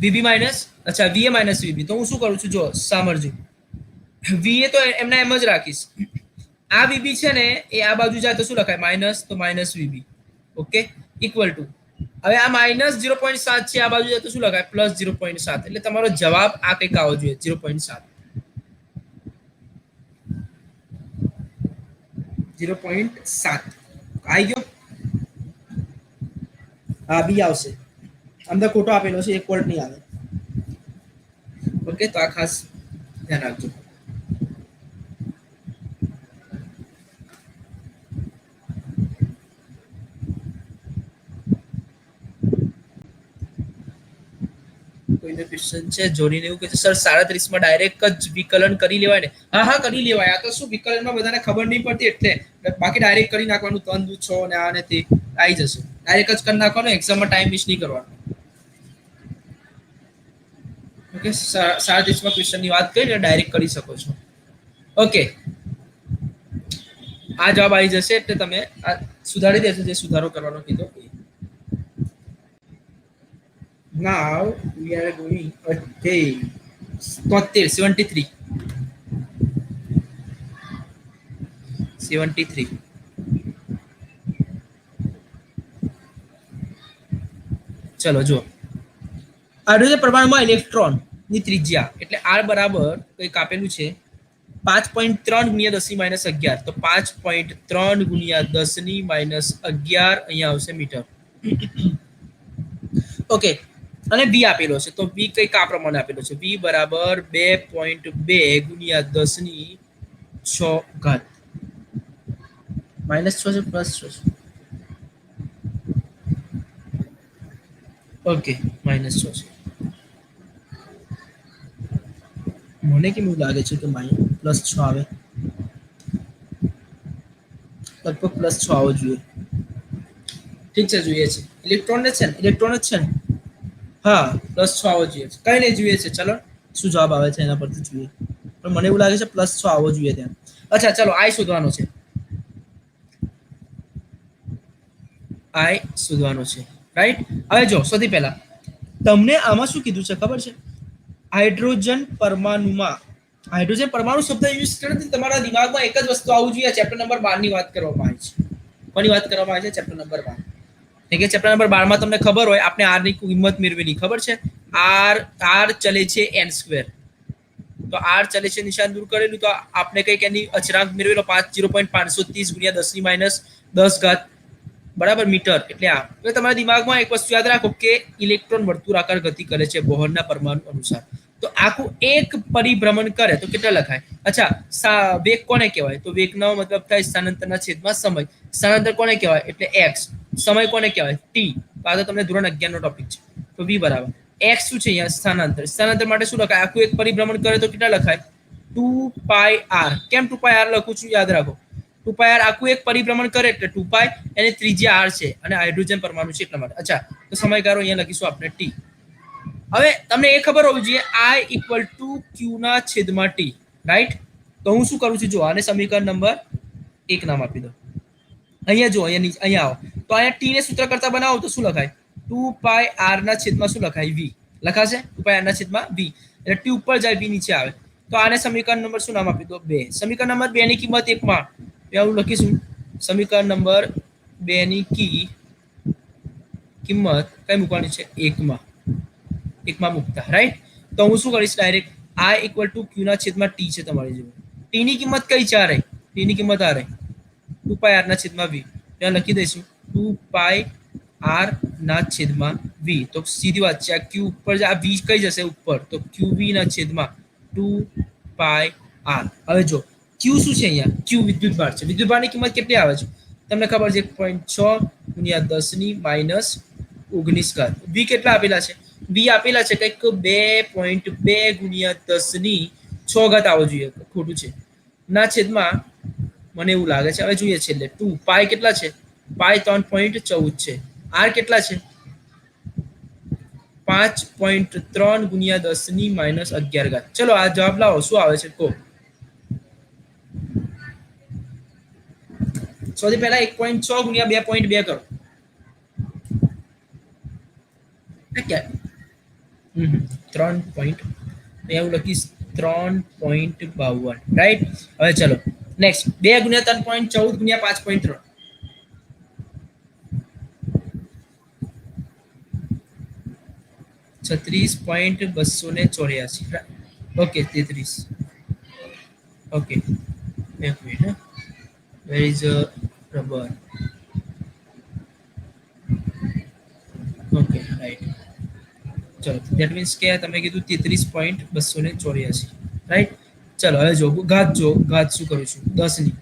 VB માઇનસ, અચ્છા VA માઇનસ VB. તો હું શું કરું છું? જો સામરજો, VA તો એમના એમ જ રાખીશ. આ VB છે ને એ આ બાજુ જાય તો શું લખાય? માઇનસ, તો minus VB. Okay, equal to હવે આ -0.7 છે આ બાજુ જાય તો શું લખાય? +0.7. એટલે તમારો જવાબ આ કંઈક આવવો જોઈએ 0.7. 0.7 આવી ગયો. હા, બી આવશે. અંદર ખોટો આપેલો છે, 1 વોલ્ટ નહીં આવે. ઓકે, તો આ ખાસ ધ્યાન રાખજો. કોઈને ક્વેશ્ચન છે? જોડીને એવું કે છે સર 37 માં ડાયરેક્ટ જ વિકલન કરી લેવાય ને? હા હા કરી લેવાય. આ તો શું વિકલનમાં બધાને ખબર નહીં પડતી એટલે, બાકી ડાયરેક્ટ કરી નાખવાનું 3 દુ 6 ને આ ને તે આવી જશે. ડાયરેક્ટ જ કરી નાખવાનું, એક્ઝામમાં ટાઈમ વેસ્ટ નહીં કરવાનો. ઓકે, 37 માં ક્વેશ્ચનની વાત કરીને ડાયરેક્ટ કરી શકો છો. ઓકે, આ જવાબ આવી જશે એટલે તમે આ સુધારી દેશો જે સુધારો કરવાનો કીધો. Now we are going okay 73 ચલો જુઓ, હાઇડ્રોજન પરમાણુમાં ઇલેક્ટ્રોન ની ત્રિજ્યા એટલે r બરાબર કંઈક આપેલું છે 5.3 ગુણ્યા 10 - 11, તો 5.3 ગુણ્યા 10 - 11 અહીંયા આવશે મીટર. ઓકે, અને v આપેલો છે તો v કંઈક આ પ્રમાણે આપેલો છે, v બરાબર 2.2 ગુણ્યા 10⁶ -6 છે +6. ઓકે, -6 છે. મને કેમ એવું લાગે છે કે +6 આવે, લગભગ +6 આવવો જોઈએ. ઠીક છે, જોઈએ છે ઇલેક્ટ્રોન ને છે ને, ઇલેક્ટ્રોન જ છે ને, હા +6 આવવો જોઈએ. કઈ નહીં, જોઈએ છે, ચલો શું જવાબ આવે છે એના પરથી જોઈએ. પણ મને એવું લાગે છે +6 આવવો જોઈએ ત્યાં. અચ્છા ચલો, આઈ શોધવાનો છે, આઈ શોધવાનો છે, રાઈટ. હવે જો સૌથી પહેલા તમને આમાં શું કીધું છે ખબર છે? હાઇડ્રોજન પરમાણુમાં, હાઇડ્રોજન પરમાણુ શબ્દ યુઝ કરવાથી તમારા દિમાગમાં એક જ વસ્તુ આવવું જોઈએ, ચેપ્ટર નંબર 12 ની વાત કરવામાં આવી છે. કોની વાત કરવામાં આવી છે? Chapter number 12. એટલે કે ચેપ્ટર નંબર 12 માં તમને ખબર હોય આપણે r ની કિંમત મેળવેલી ખબર છે. r ચલે છે n², તો r ચલે છે નિશાન દૂર કરેલું, તો આપણે કઈક એની અચળાંક મેળવેલો 0.530 ગુણ્યા 10 - 10 બરાબર મીટર. એટલે આ તો તમારા દિમાગમાં એક વસ્તુ યાદ રાખો કે ઇલેક્ટ્રોન વર્તુળાકાર ગતિ કરે છે બોહરના પરમાણુ અનુસાર. તો આખું એક પરિભ્રમણ કરે તો કેટલા લખાય? અચ્છા, વેગ કોને કહેવાય? તો વેગનો મતલબ થાય સ્થાનાંતરના છેદમાં સમય. સ્થાનાંતર કોને કહેવાય? એટલે x. સમય કોને કહેવાય? t. આ તો તમને ધોરણ 11 નો ટોપિક છે. તો v બરાબર x શું છે અહીંયા? સ્થાનાંતર. સ્થાનાંતર માટે શું લખાય? આખું એક પરિભ્રમણ કરે તો કેટલા લખાય? 2πr. કેમ 2πr લખું છું યાદ રાખો, 2πr આખું એક પરિભ્રમણ કરે એટલે 2π, એની ત્રિજ્યા r છે અને હાઇડ્રોજન પરમાણુ છે એટલા માટે. અચ્છા, તો સમયગાળો અહીંયા લખીશું આપણે t. હવે તમને એ ખબર હોવી જોઈએ I = q/t, રાઈટ. તો હું શું કરું છું, જો આને સમીકરણ નંબર 1 નામ આપી દો. અહીંયા જો, અહીંયા આવો તો અહીંયા t ને સૂત્ર કરતા બનાવો તો શું લખાય? 2πr/, શું લખાય? v લખાશે. 2πr/v, એટલે t ઉપર જાય, v નીચે આવે. તો આને સમીકરણ નંબર શું નામ આપી દો? 2. સમીકરણ નંબર 2 ની કિંમત 1 માં આવું લખીશું. સમીકરણ નંબર 2 ની કિંમત કઈ મૂકવાની છે? 1 માં મૂકતા, રાઈટ. તો હું શું કરીશ? ડાયરેક્ટ I = q/t છે તમારી જોડે. t ની કિંમત કઈ છે? આ રહી. t ની કિંમત આ રહી 2πr/v. ત્યાં લખી દઈશું 2πr/v. તો સીધી વાત છે, આ q ઉપર, આ v કઈ જશે? ઉપર. તો qv/2πr. હવે જો q શું છે અહીંયા? q વિદ્યુતભાર છે. વિદ્યુતભારની કિંમત કેટલી આવે છે તમને ખબર છે? 1.6 ગુણ્યા 10 - 19. v કેટલા આપેલા છે? v આપેલા છે કંઈક 2.2 ગુણ્યા 10⁶ આવવો જોઈએ. ખોટું છે ના છેદમાં, મને એવું લાગે છે. હવે જોઈએ છેલ્લે 2 પાઈ કેટલા છે? પાઈ 3.14 છે. r કેટલા છે? 5.3 ગુણ્યા 10 - 11. ચલો આ જવાબ લાવો, શું આવે છે કહો. સૌથી પહેલા 1.6 ગુણ્યા 2.2 કરો. ક્યાં 3. એવું લખીશ 3.52, રાઈટ. હવે ચલો નેક્સ્ટ 2 ગુણ્યા 3.14 ગુણ્યા 5.3, 36.284. ઓકે 33. ઓકે, એક minute. Where is rubber? Okay, right. ચલો, ધેટ મીન્સ કે તમે કીધું 33.284. રાઈટ. ચલો હવે જો ઘાત શું કરું છું 10 ની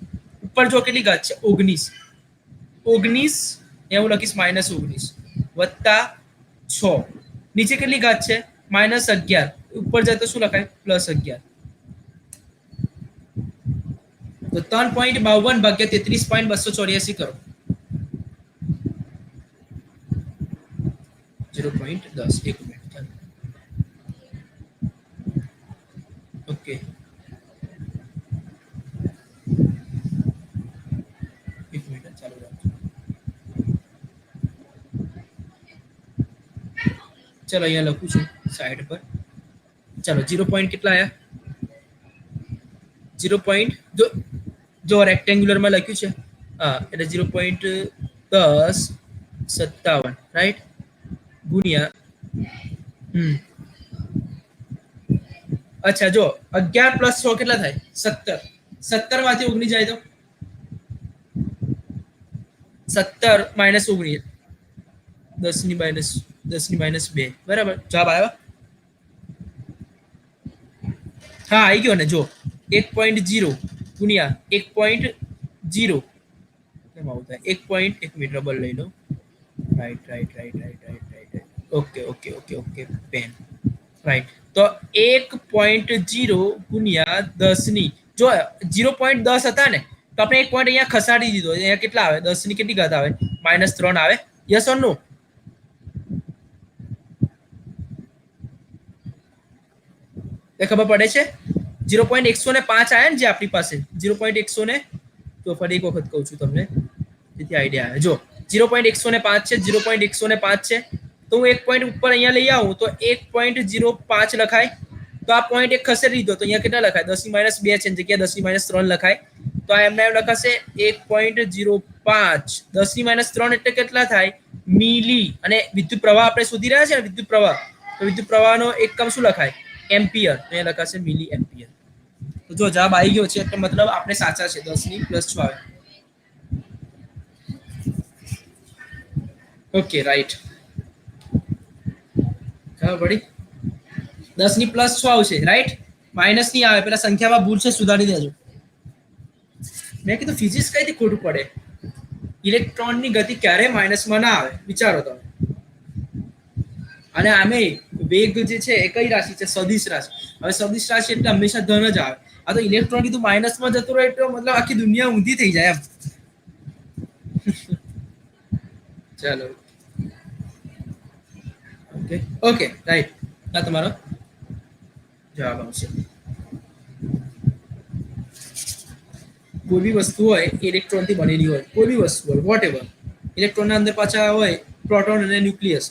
ઉપર જો કેટલી ઘાત છે 19. 19 હું લખીશ -19 વત્તા 6. નીચે કેટલી ઘાત છે -11. ઉપર જાય તો શું લખાય +11. તો 3.52 ભાગ્યા 33.284 કરો 0.10. એક મિનિટ ઓકે એક મિનિટ ચાલુ રાખજો. ચલો અહીંયા લખું છું સાઈડ પર. ચલો 0 પોઈન્ટ કેટલા આયા 0 પોઈન્ટ જો રેક્ટેન્ગ્યુલર માં લખ્યું છે હા એટલે 0.1057 રાઈટ ગુણ્યા અચ્છા જો 11 + 6 કેટલા થાય 17. 17 માંથી 19 જાય તો 17 - 19 10 ની -2 બરાબર જવાબ આવ્યો. હા આવી ગયો ને જો 1.0 ગુણ્યા 1.0 કેમ આવું થાય 1. 1 મિનિટ રબર લઈ લો. Right okay pen right. તો 1.0 ગુણ્યા 10 ની જો 0.10 હતા ને તો આપણે એક પોઈન્ટ અહીંયા ખસાડી દીધો. અહીંયા કેટલા આવે 10 ની કેટલી ઘાત આવે -3 આવે. યસ ઓર નો એ ખબર પડે છે 0.105 આયા ને જે આપણી પાસે 0.100 તો ફરી એક વખત કહું છું તમને જેથી આઈડિયા આવે. જો 0.105 છે 0.105 છે તો હું એક પોઈન્ટ ઉપર અહીંયા લઈ આવું તો 1.05 લખાય. તો આ પોઈન્ટ એક ખસેડી દીધો તો અહીંયા કેટલા લખાય 10 ની -2 છે જગ્યા 10 ની -3 લખાય. તો આ એમને એમ લખાશે 1.05 10 ની -3 એટલે કેટલા થાય મિલી. અને વિદ્યુત પ્રવાહ આપણે શોધી રહ્યા છે ને વિદ્યુત પ્રવાહ તો વિદ્યુત પ્રવાહનો એકમ શું લખાય એમ્પિયર. અહીંયા લખાશે મિલી એમ્પિયર. તો જો જવાબ આવી ગયો છે એટલે મતલબ આપણે સાચા છે 10 ની +6 આવે. ઓકે રાઈટ ખબર પડી 10 ની +6 આવશે રાઈટ માઇનસ ની આવે. પેલા સંખ્યામાં ભૂલ છે સુધારી દેજો. મેં કીધું ફિઝિક્સ કઈથી ખોટું પડે. ઇલેક્ટ્રોનની ગતિ ક્યારે માઇનસમાં ના આવે વિચારો તમે. અને આમે વેગ જે છે એ કઈ રાશિ છે સદિશ રાશિ. હવે સદિશ રાશિ એટલે હંમેશા ધન જ આવે. આ તો ઇલેક્ટ્રોન કીધું માઇનસમાં જતું રહે એટલે મતલબ આખી દુનિયા ઊંધી થઈ જાય એમ. ચાલો ઓકે રાઈટ આ તમારો જવાબ આવશે. કોઈ બી વસ્તુ હોય ઇલેક્ટ્રોન થી બનેલી હોય કોઈ બી વસ્તુ હોય વોટ એવર ઇલેક્ટ્રોન ના અંદર પાછા હોય પ્રોટોન અને ન્યુક્લિયસ.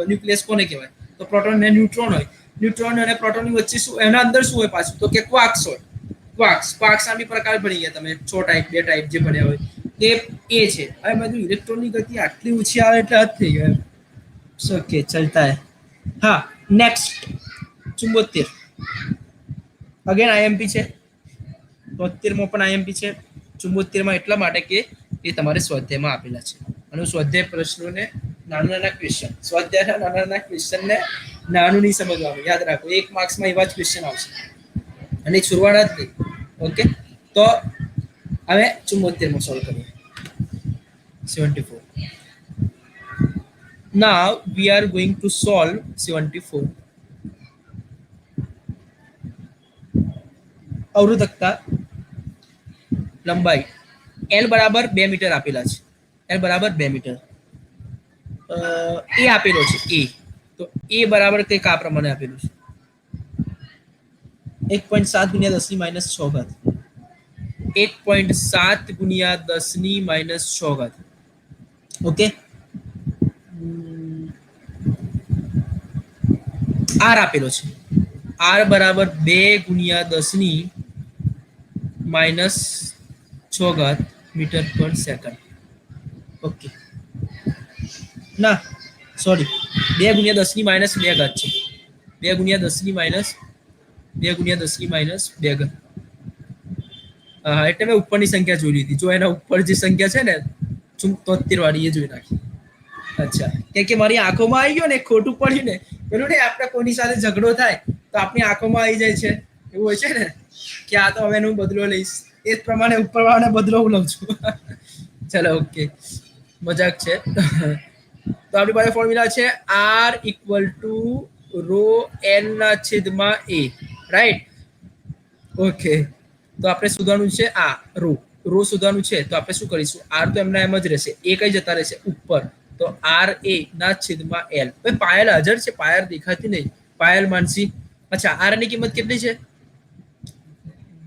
ન્યુક્લિયસ કોને કહેવાય તો પ્રોટોન અને ન્યુટ્રોન હોય. ન્યુટ્રોન અને પ્રોટોનની વચ્ચે શું એના અંદર શું હોય પાછું તો કે ક્વાર્ક્સ હોય. ક્વાર્ક્સ ના બી પ્રકાર ભણી ગયા તમે 6 ટાઈપ 2 ટાઈપ જે ભણ્યા હોય તે એ છે. હવે બધું ઇલેક્ટ્રોનની ગતિ આટલી ઓછી આવે એટલે હદ થઈ ગયો. ઓકે ચલતા હે. હા નેક્સ્ટ 74 અગેન આઈએમપી છે. 73 પણ આઈએમપી છે. 74 એટલા માટે કે એ તમારે સ્વાધ્યાયમાં આપેલા છે. અને સ્વાધ્યાય પ્રશ્નોને નાના ક્વેશ્ચન સ્વાધ્યાયના નાના ક્વેશ્ચનને નાનું નહીં સમજવાનું યાદ રાખો. 1 માર્ક્સમાં એવા જ ક્વેશ્ચન આવશે અને શરૂઆત જ નહીં. ઓકે તો હવે 74 સોલ્વ કરીએ. 74 now we are going to solve 74. અવરોધકતા લંબાઈ L બરાબર 2 મીટર આપેલા છે. L બરાબર 2 મીટર એ આપેલો છે એ. તો એ બરાબર કંઈક આ પ્રમાણે આપેલું છે 1.7 ગુણ્યા 10 ની -6 ઘાત. 1.7 ગુણ્યા 10 ની -6 ઘાત. ઓકે આર આપેલો છે. આર બરાબર 2 ગુણ્યા 10 ની -6 ઘાત મીટર પર સેકન્ડ. ઓકે ના સોરી 2 ગુણ્યા 10 ની -2 ઘાત છે. 2 ગુણ્યા 10 ની -2 ગુણ્યા 10 ની -2 ઘાત. હા એટલે મેં ઉપરની સંખ્યા જોઈ લીધી. જો એના ઉપર જે સંખ્યા છે ને 73 વાળી એ જોઈ નાખી. અચ્છા કે મારી આંખોમાં આવી ગયો ને ખોટું પડ્યું ને પેલું ને આપણે કોઈની સાથે ઝઘડો થાય તો આપણી આંખોમાં આવી જાય છે એવું હોય છે ને કે આ તો હવે હું બદલો લઈશ, એ જ પ્રમાણે ઉપરવાળાને બદલો હું લઉં છું. ચલો ઓકે, મજાક છે. તો આપણી પાસે ફોર્મ્યુલા છે R equal to rho N ના છેદમાં એ, રાઈટ. ઓકે, તો આપણે શોધવાનું છે આ રો, રો શોધવાનું છે. તો આપણે શું કરીશું, આર તો એમના એમ જ રહેશે, એ કઈ જતા રહેશે ઉપર, તો આર એ ના છેદમાં એલ. ભાઈ પાયલ હાજર છે, પાયલ દેખાતી નહીં, પાયલ માનસી. અચ્છા, આર ની કિંમત કેટલી છે?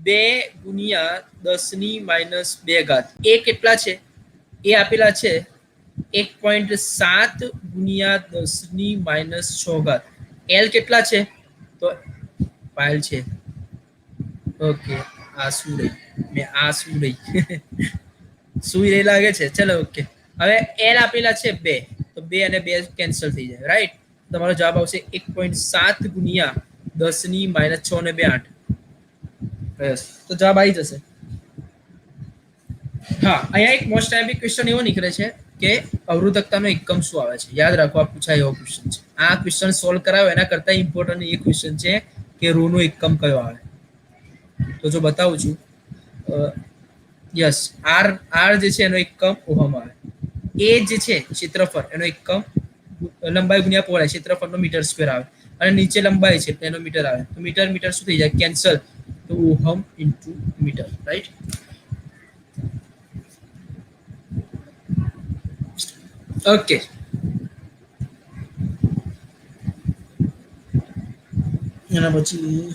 2 × 10⁻². એ કેટલા છે? એ આપેલા છે 1.7 × 10⁻⁶. એલ કેટલા છે? તો પાયલ છે. ઓકે, આ શું રહી, મેં આ શું રહી સુઈ રહી લાગે છે. ચલો ઓકે, હવે એલ આપેલા છે 2, તો 2 અને 2 કેન્સલ થઈ જાય, રાઈટ. તમારો જવાબ આવશે 1.7 × 10⁻⁶ ને 2 8. યસ, તો જવાબ આવી જશે. હા, અહીંયા એક મોસ્ટ ટાઈમ ક્વેશ્ચન એવો નીકળે છે કે અવરોધકતાનો એકમ શું આવે છે. યાદ રાખવા પૂછાય એવો ક્વેશ્ચન છે. આ ક્વેશ્ચન સોલ્વ કરાવો એના કરતા ઇમ્પોર્ટન્ટ એ ક્વેશ્ચન છે કે રો નો એકમ કયો આવે. તો જો બતાવું છું, યસ, આર આર જે છે એનો એકમ ઓહમ આવે. એ જે છે ક્ષેત્રફળ, એનો એકમ લંબાઈ ગુણ્યા પહોળાઈ, ક્ષેત્રફળનો મીટર સ્ક્વેર આવે. અને નીચે લંબાઈ છે એનો મીટર આવે. તો મીટર મીટર શું થઈ જાય, કેન્સલ. તો ohm into metre, right. Okay, એના પછી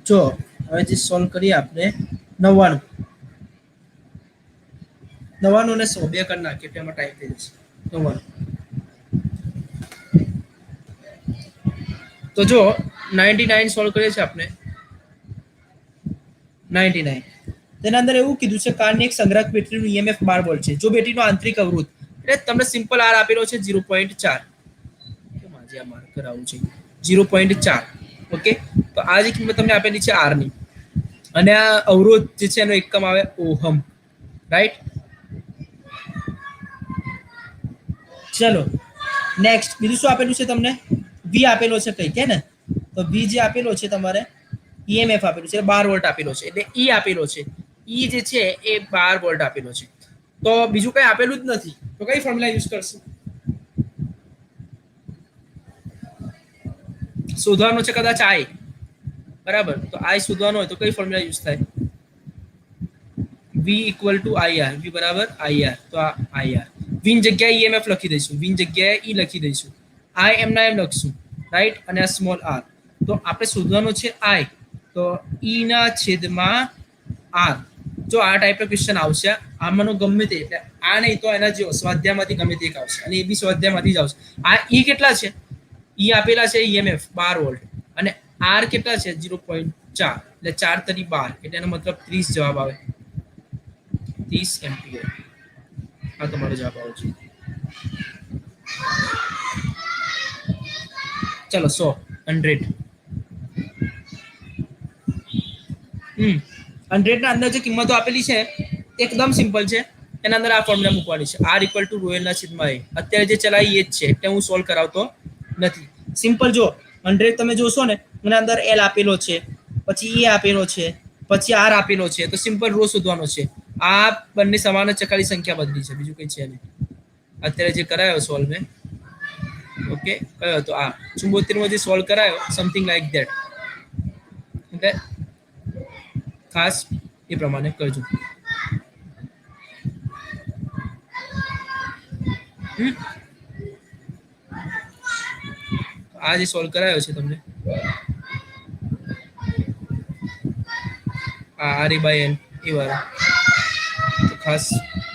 જો હવે જે સોલ્વ કરીએ આપણે 99 ને 100 બે કરી નાખીએ એટલે એમાં ટાઈપ થઈ જશે. 99, તો જો 99 સોલ્વ કરીએ છીએ આપણે 99. તેના અંદર એવું કીધું છે કારની એક સંગ્રાહક બેટરીનું ઈએમએફ 12 વોલ્ટ છે. જો બેટરીનો આંતરિક અવરોધ, એટલે તમને સિમ્પલ આર આપેલો છે 0.4. કેમ આજે આ માર્કર આવું છે, 0.4. ઓકે, તો આ જે કિંમત તમને આપેલી છે આર ની, અને આ અવરોધ જે છે એનો એકમ આવે ઓહમ, રાઈટ. ચલો નેક્સ્ટ, બીજું શું આપેલું છે તમને? વી આપેલો છે કઈ કે ને, તો વી જે આપેલો છે તમારે ઈએમએફ આપેલું છે 12 વોલ્ટ આપેલો છે, એટલે ઈ આપેલો છે. ઈ જે છે એ 12 વોલ્ટ આપેલો છે. તો બીજું કઈ આપેલું જ નથી, તો કઈ ફોર્મ્યુલા યુઝ કરશું? શોધવાનો છે કદાચ આઈ, બરાબર. તો આઈ શોધવાનો હોય તો કઈ ફોર્મ્યુલા યુઝ થાય? v equal two IR, v બરાબર આઈઆર. તો આ આઈઆર, v ની જગ્યાએ ઈએમએફ લખી દઈશું, v ની જગ્યાએ ઈ લખી દઈશું, આઈ એમના એમ લખશું, રાઈટ. અને આ સ્મોલ આર. તો આપણે શોધવાનો છે આઈ, તો ઈ ના છેદમાં આર. જો આ ટાઈપનો ક્વેશ્ચન આવશે, આમાંનો ગમે તે, એટલે આ નહીં તો એના જેવો સ્વાધ્યાયમાંથી ગમે તે એક આવશે, અને એ બી સ્વાધ્યાયમાંથી જ આવશે. આ ઈ કેટલા છે? ઈ આપેલા છે ઈએમએફ 12 વોલ્ટ, અને આર કેટલા છે 0.4, એટલે 4 તરી 12, એટલે એનો મતલબ 30 જવાબ આવે, 30 એમ્પિયર. આ તમારો જવાબ આવે છે. ચલો 100 100 ના અંદર જે કિંમતો આપેલી છે એકદમ સિમ્પલ છે. એના અંદર આ ફોર્મ્યુલા મૂકવાની છે, આર ઇક્વલ ટુ રોએલ ના છેદમાં એ. અત્યારે જે ચલાવી એ જ છે, એટલે હું સોલ્વ કરાવતો નથી. સિમ્પલ જો 100 તમે જોશો ને, એના અંદર એલ આપેલો છે, પછી એ આપેલો છે, પછી આર આપેલો છે. તો સિમ્પલ રો શોધવાનો છે. આ બંને સમાન ચકારી સંખ્યા બદલી છે, બીજું કઈ છે નહીં. અત્યારે જે કરાયો સોલ્વ મેં, ઓકે, કયો હતો આ 74 માં જે સોલ્વ કરાયો, સમથિંગ લાઈક ધેટ. ઓકે, ખાસ એ પ્રમાણે કરજો. આ જે સોલ્વ કરાયો છે તમને, R A by L A વાળા, તો ખાસ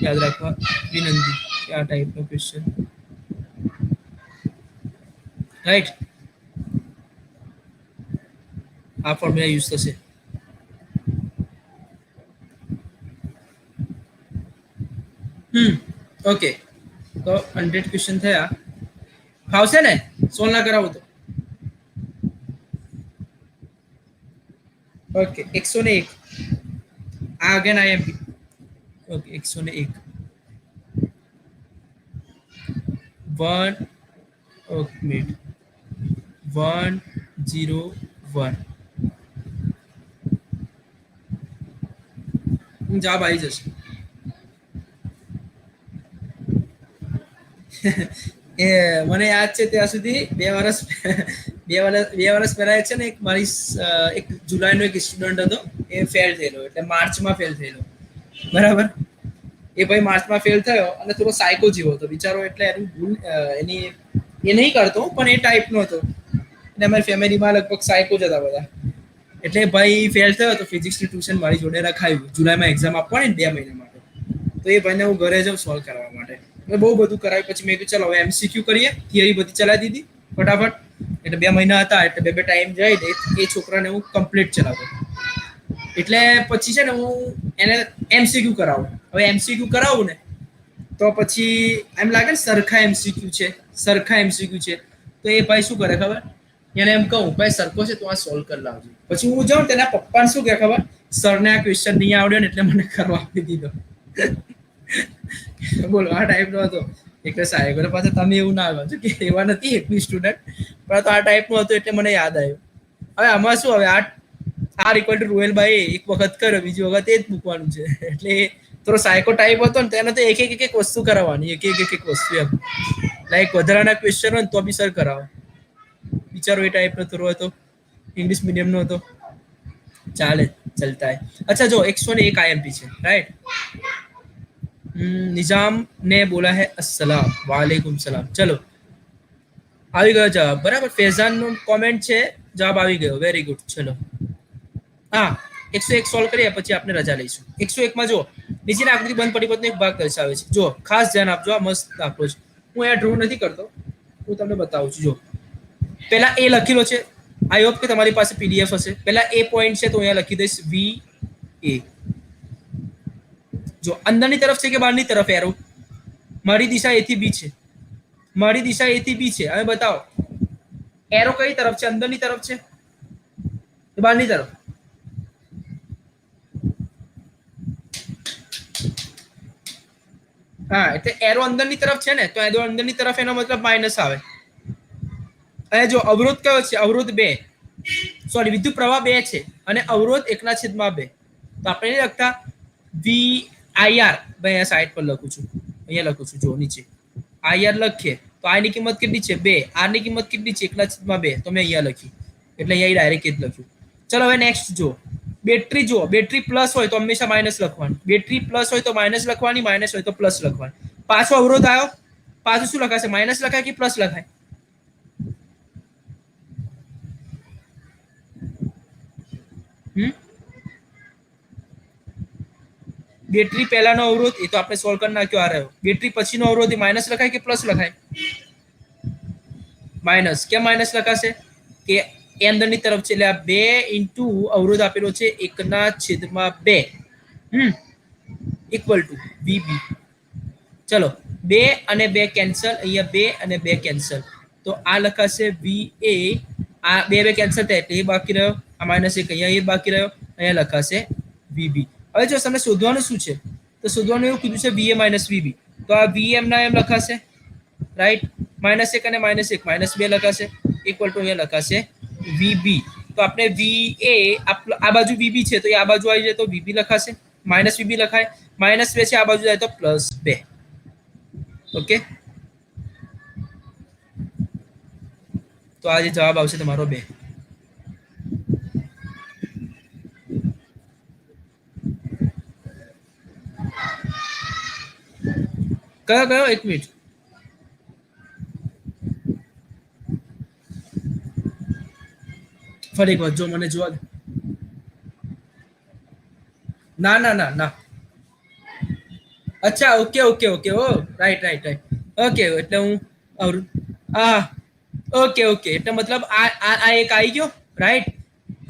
યાદ રાખવા વિનંતી કે આ ટાઈપનો ક્વેશ્ચન, રાઈટ. આ ફોર્મ્યુલા યુઝ થશે. ઓકે, તો 100 ક્વેશ્ચન થયા. ફાવશે ને સોલ્વ ના કરાવું તો? ઓકે, 101. આ again IMP. Okay, 101. One, okay minute, 101 જવાબ આવી જશે. એ મને યાદ છે ત્યાં સુધી 2 વર્ષ 2 વર્ષ પહેલા છે ને એક મારી એક જુલાઈનો એક સ્ટુડન્ટ હતો, એ ફેલ થયેલો, એટલે માર્ચમાં ફેલ થયેલો, બરાબર. એ ભાઈ માર્ચમાં ફેલ થયો અને થોડો સાયકો જેવો હતો બિચારો, એટલે એની ભૂલ એની એ નહીં કરતો પણ એ ટાઈપનો હતો, અને અમારી ફેમિલીમાં લગભગ સાયકો જ હતા બધા. એટલે ભાઈ ફેલ થયો તો ફિઝિક્સની ટ્યુશન મારી જોડે રખાયું, જુલાઈમાં એક્ઝામ આપવાની ને 2 મહિના માટે. તો એ ભાઈને હું ઘરે જાઉં સોલ્વ કરવા માટે, મેં બહુ બધું કરાવ્યું. પછી મેં કીધું ચલો હવે MCQ કરીએ, થિયરી બધી ચલાવી દીધી ફટાફટ, એટલે 2 મહિના હતા એટલે બે ટાઈમ જાય એ છોકરાને હું કમ્પ્લીટ ચલાવતો. એટલે પછી છે ને હું એને MCQ કરાવું. હવે MCQ કરાવું ને તો પછી એમ લાગે ને સરખા MCQ છે, તો એ ભાઈ શું કરે ખબર, એને એમ કહું ભાઈ સરખો છે તો આ સોલ્વ કરી લાવજો. પછી હું જાઉં તેના પપ્પાને શું કહે ખબર, સરને આ ક્વેશ્ચન નહીં આવડ્યો ને એટલે મને કરવા આપી દીધો. બોલો આ ટાઈપનો હતો. એટલે સાહેબ પાછા તમે એવું ના આવ્યો કે એવા નથી એકવી સ્ટુડન્ટ, પણ તો આ ટાઈપનું હતું એટલે મને યાદ આવ્યું. હવે આમાં શું, હવે આ ઇક્વલ ટુ રોયલ બાઈ એક વખત કર્યો, બીજી વખત એ જ મૂકવાનું છે. એટલે થોડો સાયકો ટાઈપ હતો ને, તેને તો એક વસ્તુ કરાવવાની, એક વસ્તુ એમ, લાઈક વધારાના ક્વેશ્ચન હોય ને તો બી સર કરાવો. બિચારો એ ટાઈપનો થોડો હતો, इंग्लिश मीडियम નો હતો, ચાલે ચલતા હે. अच्छा जो 101 IMP છે, રાઈટ. નિઝામ ને બોલા હે अस्सलाम, वालेकुम सलाम. ચલો આવી ગયો જવાબ, બરાબર. ફેઝાન નો કોમેન્ટ છે, જવાબ આવી ગયો, વેરી ગુડ. ચલો હા 101 સોલ્વ કરીએ પછી આપણે રજા લઈશું. 101 માં જો નીચેની આકૃતિ બંધ પરિપથનો એક ભાગ દર્શાવે છે. જો ખાસ ધ્યાન આપજો, આ મસ્ત દાખલો છે. હું અહીંયા ડ્રો નથી કરતો, હું તમને બતાવું છું. જો પહેલા એ લખેલો છે, આઈ હોપ કે તમારી પાસે PDF હશે. પહેલા એ પોઈન્ટ છે તો અહીંયા લખી દઈશ VA. જો અંદરની તરફ છે કે બહારની તરફ એરો, મારી દિશા A થી B છે, મારી દિશા A થી B છે. હવે બતાવો એરો કઈ તરફ છે, અંદરની તરફ છે કે બહારની તરફ? હા, એટલે એરો અંદરની તરફ છે ને, તો એરો અંદરની તરફ એનો મતલબ માઇનસ આવે. અને જો અવરોધ કયો છે, અવરોધ 2, સોરી વિદ્યુત પ્રવાહ 2 છે અને અવરોધ 1/2. તો આપણે નહીં લખતા VIR, ભાઈ અહીંયા સાઈડ પર લખું છું, અહીંયા લખું છું, જો નીચે IR લખીએ તો I ની કિંમત કેટલી છે 2, R ની કિંમત કેટલી છે 1/2, તો મેં અહીંયા લખી, એટલે અહીંયા ડાયરેક્ટ એ જ લખ્યું. ચલો હવે નેક્સ્ટ જો બેટરી, જો બેટરી પ્લસ હોય તો હંમેશા માઇનસ લખવાની, બેટરી પ્લસ હોય તો માઇનસ લખવાની, માઇનસ હોય તો પ્લસ લખવાની. પાછો અવરોધ આવ્યો, પાછું શું લખાશે, માઇનસ લખાય કે પ્લસ લખાય? બેટરી પહેલાનો અવરોધ એ તો આપણે સોલ્વ કરી નાખ્યો, આ રહ્યો. બેટરી પછીનો અવરોધ એ માઇનસ લખાય કે પ્લસ લખાય? માઇનસ. કેમ માઇનસ લખાશે કે એ અંદરની તરફ છે, એટલે આ 2 ઇન્ટુ અવરોધ આપેલો છે 1/2 ઇક્વલ ટુ VB. ચલો 2 અને 2 કેન્સલ, અહીંયા 2 અને 2 કેન્સલ, તો આ લખાશે VA. આ 2 કેન્સલ થાય એટલે એ બાકી રહ્યો, આ -1 અહીંયા એ બાકી રહ્યો, અહીંયા લખાશે VB. હવે જો તમને શોધવાનું શું છે, તો શોધવાનું એવું કીધું છે VA માઇનસ VB, તો આ VM ના એમ લખાશે, રાઈટ. -1 અને -1 -2 લખાશે, ઇક્વલ ટુ અહીંયા લખાશે VB. તો આપણે VA આ બાજુ VB છે તો એ આ બાજુ આવી જાય તો VB લખાશે, -VB લખાય, -2 છે આ બાજુ જાય તો +2. ઓકે, તો આ જે જવાબ આવશે તમારો 2. કયો 1 મિનિટ, ફરી એક વાર જો મને જોવા દે. ના ના ના ના, અચ્છા ઓકે ઓકે ઓકે, ઓ રાઈટ રાઈટ રાઈટ, ઓકે. એટલે હું હા ઓકે ઓકે, એટલે મતલબ આ એક આવી ગયો, રાઈટ.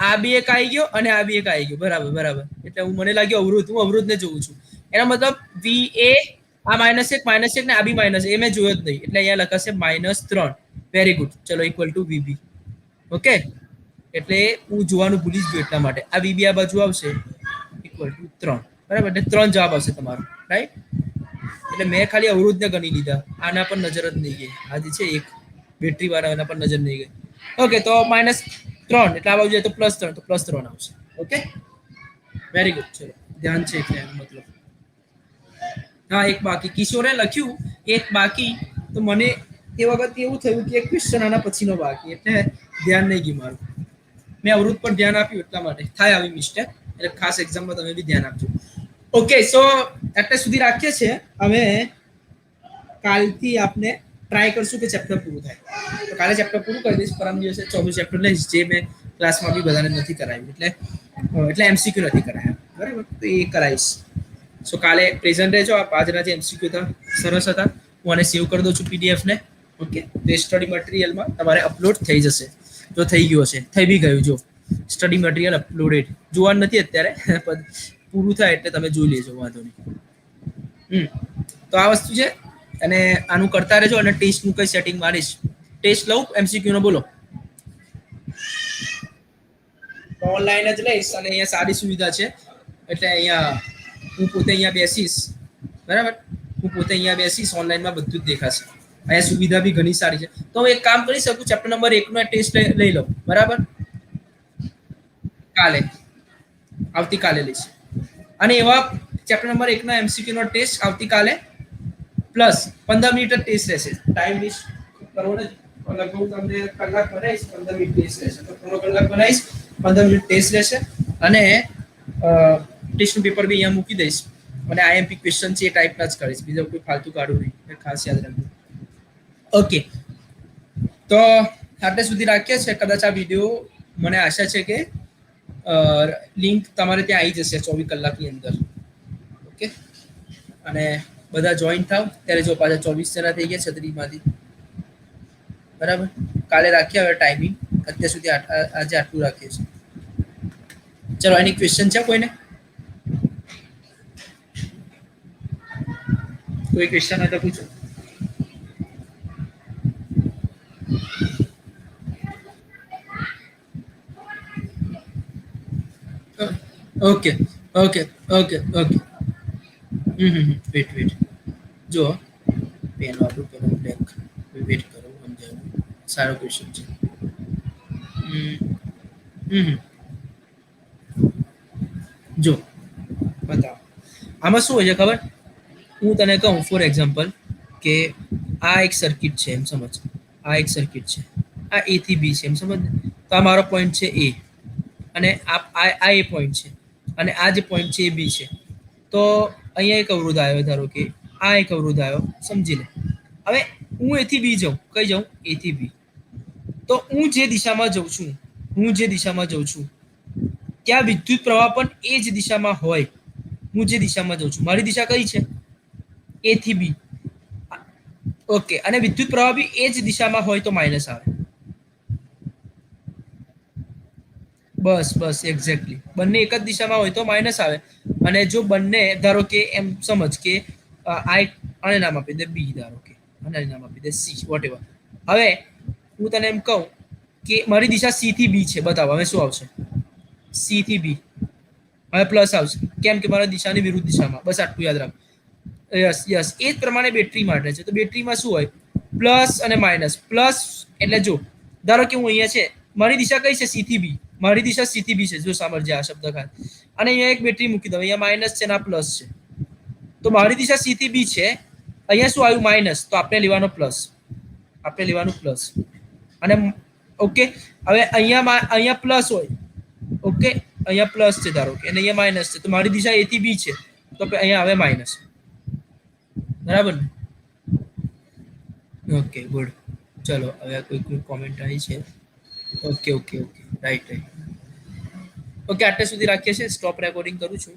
આ બી એક આવી ગયો અને આ બી એક આવી ગયો, બરાબર બરાબર. એટલે હું મને લાગ્યો અવરોધ, હું અવરોધ ને જોઉં છું. એનો મતલબ VA આ -1 ને આ બી માઇનસ, એ મેં જોયો જ નહીં, એટલે અહીંયા લખાશે -3. Very good. ચલો ઇક્વલ ટુ VB. ઓકે, એટલે હું જોવાનું ભૂલી જ ગયો એટલા માટે. આ VB આ બાજુ આવશે ઇક્વલ ટુ 3, બરાબર. એટલે 3 જવાબ આવશે તમારો, રાઈટ. એટલે મેં ખાલી અવરોધને ગણી લીધા, આના પર નજર જ નહીં ગઈ. આ જે છે એક બેટરી વાળા એના પર નજર નહીં ગઈ. ઓકે, તો -3 એટલે આ બાજુ જાય તો +3, તો +3 આવશે. Okay, very good. ચલો, ધ્યાન છે એટલે એનો મતલબ. હા, એક બાકી કિશોરે લખ્યું એક બાકી, તો મને એ વખત એવું થયું કે એક ક્વેશ્ચન આના પછીનો બાકી, એટલે ધ્યાન નહીં ગયું મારું. મેં અવરોધ પર ધ્યાન આપ્યું એટલા માટે થાય આવી મિસ્ટેક, એટલે ખાસ એક્ઝામમાં તમે બી ધ્યાન આપજો. ઓકે, સો અત્યાર સુધી રાખીએ છીએ. હવે કાલથી આપણે ટ્રાય કરશું કે ચેપ્ટર પૂરું થાય. તો કાલે ચેપ્ટર પૂરું કરી દઈશ, પરમ દિવસે 24 ચેપ્ટર લઈશ, જે મેં ક્લાસમાં બી બધાને નથી કરાવ્યું, એટલે MCQ નથી કરાયા, બરાબર? તો એ કરાવીશ. સો કાલે પ્રેઝન્ટ રહેજો. આજના જે MCQ હતા સરસ હતા. હું આને સેવ કરી દઉં છું PDF ને. ઓકે, તો એ સ્ટડી મટીરિયલમાં તમારે અપલોડ થઈ જશે. જો થઈ ગયું હશે, થઈ બી ગયું. જો સ્ટડી મટીરિયલ અપલોડેડ જોવાનું નથી અત્યારે, પણ પૂરું થાય એટલે તમે જોઈ લેજો, વાંધો નહીં. તો આ વસ્તુ છે, અને આનું કરતા રહેજો. અને ટેસ્ટનું કઈ સેટિંગ મારીશ. ટેસ્ટ લઉં MCQ નો? બોલો. ઓનલાઈન જ લઈશ, અને અહીંયા સારી સુવિધા છે. એટલે અહીંયા હું પોતે અહીંયા બેસીશ, બરાબર? હું પોતે અહીંયા બેસીશ, ઓનલાઈનમાં બધું જ દેખાશે. અહીંયા સુવિધા બી ઘણી સારી છે. તો હું એક કામ કરી શકું, ચેપ્ટર નંબર 1 નો ટેસ્ટ લઈ લઉં, બરાબર? કાલે, આવતીકાલે લઈશ. અને એવા ચેપ્ટર નંબર 1 નો MCQ નો ટેસ્ટ આવતીકાલે, પ્લસ 15 મિનિટ ટેસ્ટ રહેશે. ટાઈમ વેસ્ટ કરવો નથી. લગભગ તમને કલાક બનાવીશ, 15 મિનિટ ટેસ્ટ રહેશે. તો પૂરો કલાક બનાવીશ, 15 મિનિટ ટેસ્ટ રહેશે. અને ટેસ્ટનું પેપર બી અહીંયા મૂકી દઈશ. અને IMP ક્વેશ્ચન છે એ ટાઈપના જ કરીશ, બીજો કોઈ ફાલતુ કાઢું નહીં, ખાસ યાદ રાખજો. ઓકે, તો આટલે સુધી રાખીએ છીએ. કદાચ આ વિડીયો, મને આશા છે કે લિંક તમારે ત્યાં આવી જશે 24 કલાકની અંદર. ઓકે, અને બધા જોઈન થાવ. ત્યારે જો પાછા 24 જણા થઈ ગયા છત્રીમાંથી, બરાબર? કાલે રાખીએ હવે ટાઈમિંગ. અત્યાર સુધી આજે આટલું રાખીએ છીએ. ચલો, એની ક્વેશ્ચન છે કોઈને? કોઈ ક્વેશ્ચન હોય તો પૂછો. Okay okay okay okay. Wait. જો પેન વાપરું, પેન બ્લેક. વેટ કરો, સમજાવું. સારો ક્વેશ્ચન છે. જો બતાવો, આમાં શું હોય છે ખબર? હું તને કહું ફોર એક્ઝામ્પલ કે આ એક સર્કિટ છે, એમ સમજ. આ એક સર્કિટ છે, આ A થી B છે, એમ સમજ ને? તો આ મારો પોઈન્ટ છે A, અને આ A પોઈન્ટ છે, અને આ જે પોઈન્ટ છે એ B છે. તો અહીંયા એક અવરોધ આવ્યો, ધારો કે આ એક અવરોધ આવ્યો, સમજી લે. હવે હું A થી B જાઉં, કઈ જાઉં? A થી B. તો હું જે દિશામાં જઉં છું, ત્યાં વિદ્યુત પ્રવાહ પણ એ જ દિશામાં હોય. હું જે દિશામાં જઉં છું, મારી દિશા કઈ છે? A થી B. ઓકે, અને વિદ્યુત પ્રવાહ બી એ જ દિશામાં હોય તો માઇનસ આવે. બસ એક્ઝેક્ટલી. બંને એક જ દિશામાં હોય તો માઇનસ આવે. અને જો બંને, ધારો કે એમ સમજ કે આને નામ આપી દે B, ધારો કે આને નામ આપી દે C, વોટેવર. હવે હું તને એમ કહું કે મારી દિશા C થી B છે, બતાવો હવે શું આવશે? C થી B. હવે પ્લસ આવશે, કેમ કે મારા દિશાની વિરુદ્ધ દિશામાં. બસ આટલું યાદ રાખ. યસ. એ જ પ્રમાણે બેટરી માટે છે. તો બેટરીમાં શું હોય? પ્લસ અને માઇનસ. પ્લસ એટલે જો ધારો કે હું અહીંયા છે, મારી દિશા કઈ છે? C થી B. મારી દિશા C થી B છે. જો સાંભળજે આ શબ્દ ખાસ. અને અહીંયા એક બેટરી મૂકી દઉં, અહીંયા માઇનસ છે ને આ પ્લસ છે. તો મારી દિશા C થી B છે, અહીંયા શું આવ્યું? માઇનસ. તો આપણે લેવાનો પ્લસ. અને ઓકે, હવે અહીંયા પ્લસ હોય. ઓકે, અહીંયા પ્લસ છે ધારો કે, અને અહીંયા માઇનસ છે. તો મારી દિશા A થી B છે, તો અહીંયા આવે માઇનસ. બરાબર ને? Okay, good. ચલો, હવે કોઈ કોમેન્ટ આવી છે? Okay, right. ઓકે, આટલે સુધી રાખીએ છીએ. સ્ટોપ રેકોર્ડિંગ કરું છું.